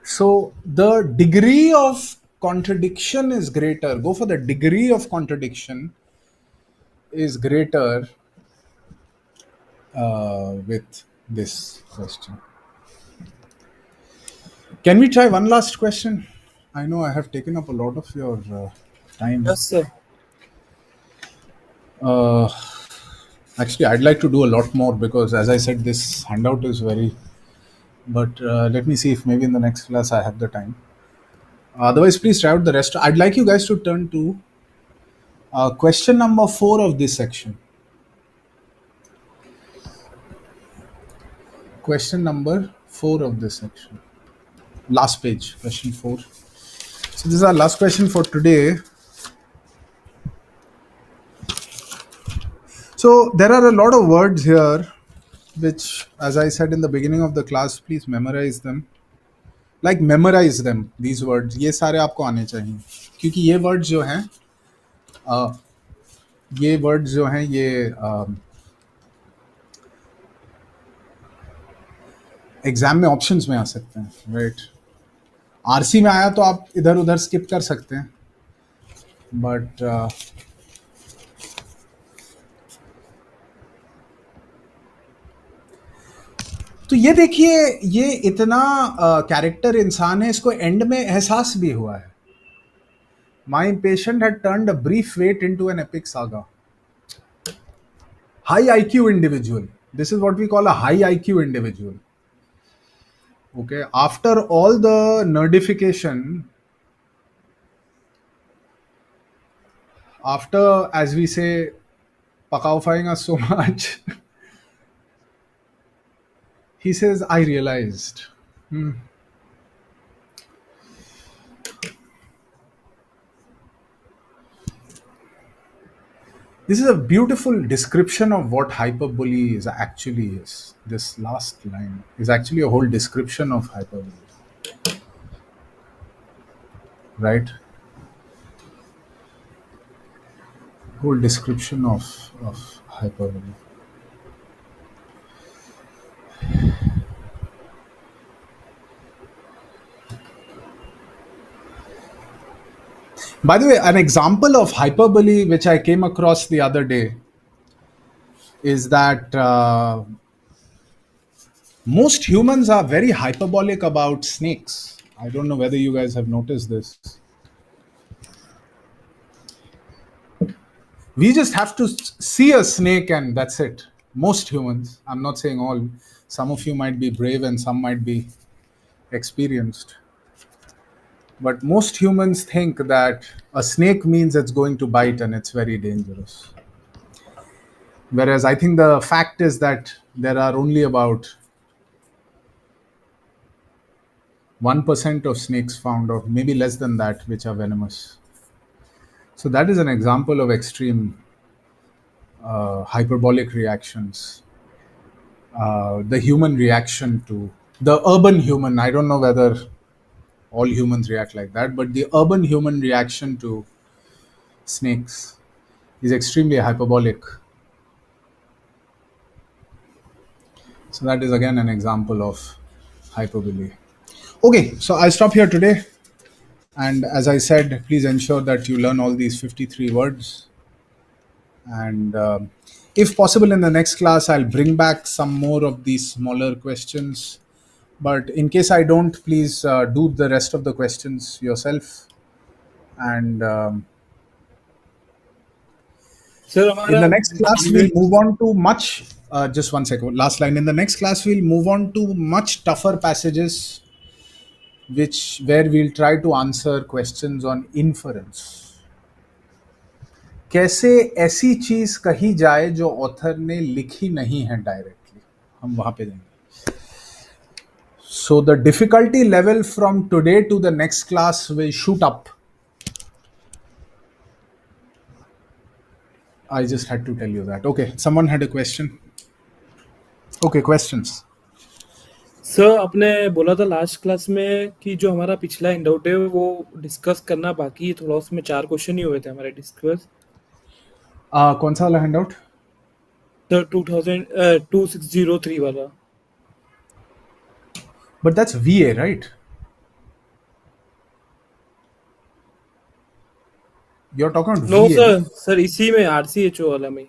So the degree of contradiction is greater. Go for the degree of contradiction is greater with this question. Can we try one last question? I know I have taken up a lot of your Time. Yes, sir. Uh, Actually, I'd like to do a lot more because, as I said, this handout is very. But let me see if maybe in the next class I have the time. Otherwise, please try out the rest. I'd like you guys to turn to question number 4 of this section. Question number 4 of this section. Last page, question 4. So, this is our last question for today. So, there are a lot of words here which, as I said in the beginning of the class, please memorize them. Like memorize them, these words. ये सारे आपको आने चाहिए क्योंकि ये words जो हैं ये वर्ड्स जो हैं ये एग्जाम में ऑप्शंस में आ सकते हैं, राइट? आरसी में आया तो आप इधर उधर स्किप कर सकते हैं, बट तो ये देखिए, ये इतना कैरेक्टर इंसान है, इसको एंड में एहसास भी हुआ है. My patient had turned a brief weight into an epic saga. High IQ individual. This is what we call a high IQ individual. Okay. After all the nerdification, after, as we say, pakaufying us so much, he says, I realized. This is a beautiful description of what hyperbole is actually is. This last line is actually a whole description of hyperbole. Right? Whole description of hyperbole. By the way, an example of hyperbole which I came across the other day is that most humans are very hyperbolic about snakes. I don't know whether you guys have noticed this. We just have to see a snake and that's it. Most humans, I'm not saying all, some of you might be brave and some might be experienced. But most humans think that a snake means it's going to bite and it's very dangerous. Whereas I think the fact is that there are only about 1% of snakes found, or maybe less than that, which are venomous. So that is an example of extreme hyperbolic reactions. The human reaction to the urban human, I don't know whether all humans react like that, but the urban human reaction to snakes is extremely hyperbolic. So that is again an example of hyperbole. Okay, so I'll stop here today. And as I said, please ensure that you learn all these 53 words. And if possible, in the next class, I'll bring back some more of these smaller questions. But in case I don't, please do the rest of the questions yourself. And Sir, in the next class, we'll move on to much. Just one second, last line. In the next class, we'll move on to much tougher passages, where we'll try to answer questions on inference. कैसे ऐसी चीज कही जाए जो author ने लिखी नहीं है डायरेक्टली, हम वहां पे देंगे. So the difficulty level from today to the next class will shoot up. I just had to tell you that. Okay, someone had a question. Okay, questions. Sir, आपने बोला था लास्ट क्लास में कि जो हमारा पिछला हैंडआउट है वो डिस्कस करना बाकी है थोड़ा, उसमें 4 क्वेश्चन ही हुए थे हमारे डिस्कस. कौन सा वाला हैंडआउट? सर 2603 वाला. But that's VA, right? You're talking about no VA. Sir इसी में RCHO वाला में.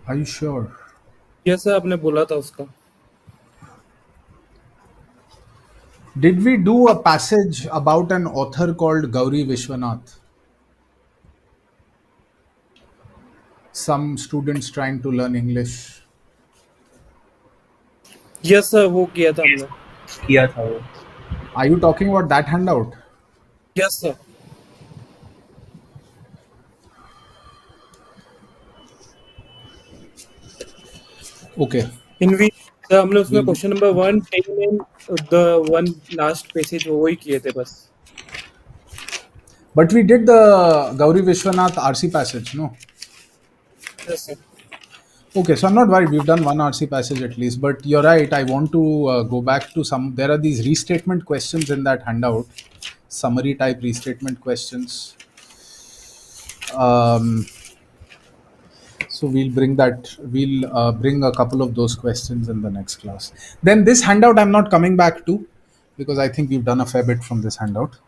Are you sure? Yes sir, आपने बोला था उसका. Did we do a passage about an author called Gauri Vishwanath? Some students trying to learn English. Yes sir, वो किया था हमने. किया था वो. Are you talking about that handout? Yes sir. Okay. इन वी सर हमने उसमें We'll- question number 1 10 and the one last passage वो ही किए थे बस. But we did the Gauri Vishwanath RC passage, no? Yes sir. Okay, so I'm not worried. We've done one RC passage at least, but you're right. I want to go back to some. There are these restatement questions in that handout, summary type restatement questions. So we'll bring that. We'll bring a couple of those questions in the next class. Then this handout I'm not coming back to because I think we've done a fair bit from this handout.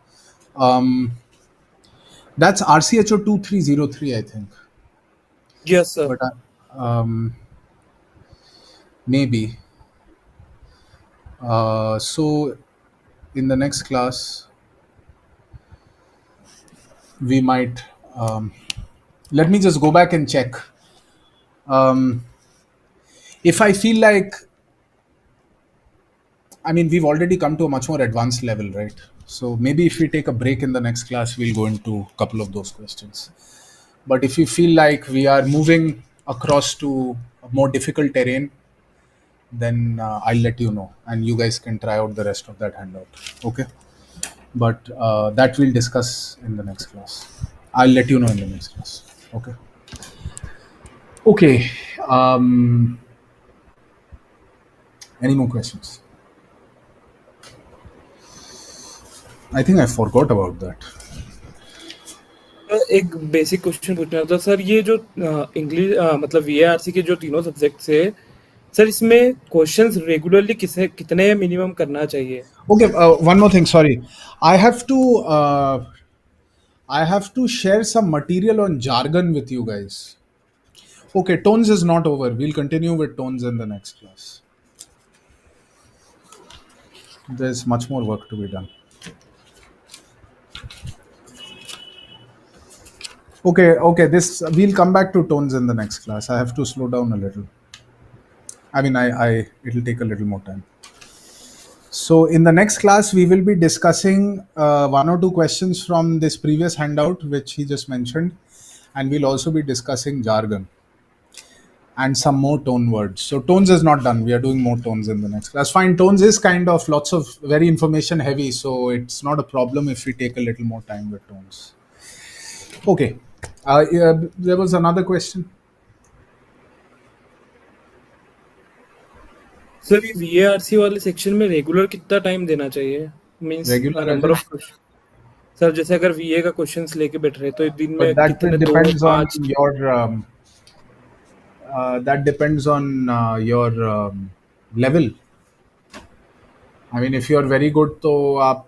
That's RCHO 2303, I think. Yes sir. But maybe. So in the next class, we might. Let me just go back and check. If I feel like, I mean, we've already come to a much more advanced level, right? So maybe if we take a break in the next class, we'll go into a couple of those questions. But if you feel like we are moving across to a more difficult terrain, then I'll let you know and you guys can try out the rest of that handout. Okay. But that we'll discuss in the next class. I'll let you know in the next class. Okay. Okay. Any more questions? I think I forgot about that. एक basic question पूछना था sir. ये जो English मतलब वीएआरसी के जो तीनों subjects है सर, इसमें क्वेश्चंस रेगुलरली कितने मिनिमम करना चाहिए? Okay, one more thing. Sorry, I have to share some material on jargon with you guys. Okay, tones is not over. We'll continue with tones in the next class. There's much more work to be done. Okay. This we'll come back to tones in the next class. I have to slow down a little. I mean, it'll take a little more time. So in the next class, we will be discussing one or two questions from this previous handout, which he just mentioned, and we'll also be discussing jargon and some more tone words. So tones is not done. We are doing more tones in the next class. Fine, tones is kind of lots of very information heavy, so it's not a problem if we take a little more time with tones. Okay. There was another question. Sir ये वीएआरसी वाले section में regular कितना time देना चाहिए? Means Regular number of question. Sir जैसे अगर वीए का questions लेके बैठ रहे तो एक दिन में But that कितने? 2 depends on 5? your level. I mean, if you are very good, तो आप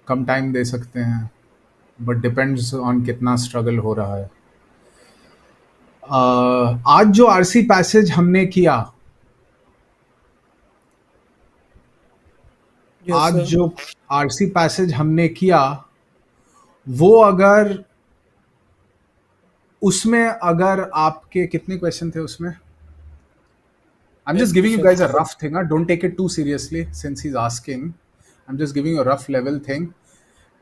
कम टाइम दे सकते हैं. But depends on कितना struggle हो रहा है. आज जो आरसी पैसेज हमने किया, आज जो आरसी पैसेज हमने किया, वो अगर उसमें अगर आपके कितने क्वेश्चन थे उसमें? I'm just giving you guys a rough thing. Don't take it too seriously since he's asking. I'm just giving you a rough level thing.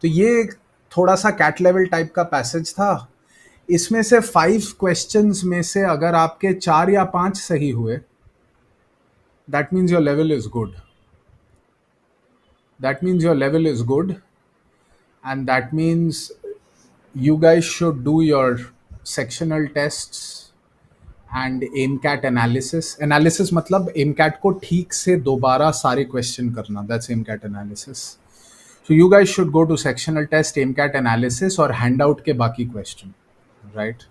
तो ये थोड़ा सा कैट लेवल टाइप का पैसेज था. इसमें से 5 क्वेश्चंस में से अगर आपके 4 या 5 सही हुए, that means your level is good. That means your level is good, and that means you guys should do your sectional tests and AIMCAT analysis. Analysis मतलब AIMCAT को ठीक से दोबारा सारे क्वेश्चन करना. That's AIMCAT analysis. So you guys should go to sectional test, AIMCAT analysis और handout के बाकी question, right?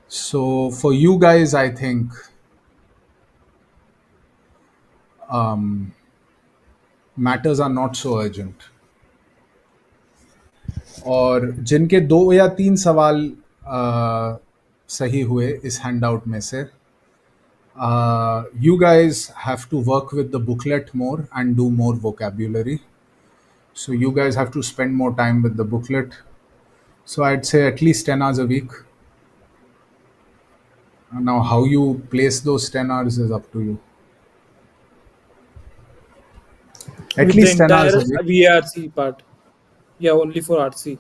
So for you guys, I think matters are not so urgent. और जिनके 2 या 3 सवाल सही हुए इस हैंडआउट में से, You guys have to work with the booklet more and do more vocabulary. So you guys have to spend more time with the booklet. So I'd say at least 10 hours a week. Now, how you place those 10 hours is up to you. At With the least 10 hours entire a week. VARC part. Yeah, only for RC.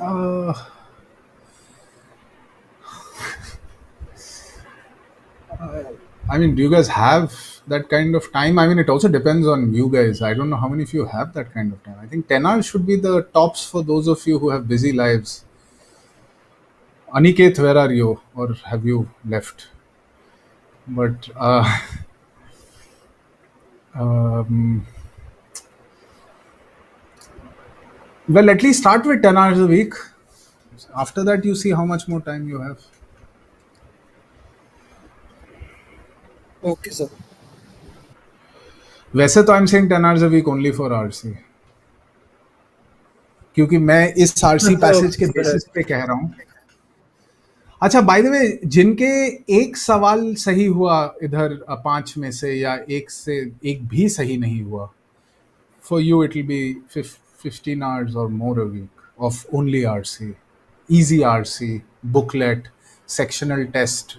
Uh, I mean, do you guys have that kind of time? I mean, it also depends on you guys. I don't know how many of you have that kind of time. I think 10 hours should be the tops for those of you who have busy lives. Aniket, where are you? Or have you left? But, um, well, at least start with 10 hours a week. After that, you see how much more time you have. Okay, sir. वैसे तो I am saying 10 hours a week only for RC, क्योंकि मैं इस RC passage के Okay, basis पे कह रहा हूँ. अच्छा, बाय द वे, जिनके एक सवाल सही हुआ इधर 5 में से, या एक से एक भी सही नहीं हुआ, for you it will be 15 hours or more a week of only RC, easy RC, booklet, sectional test,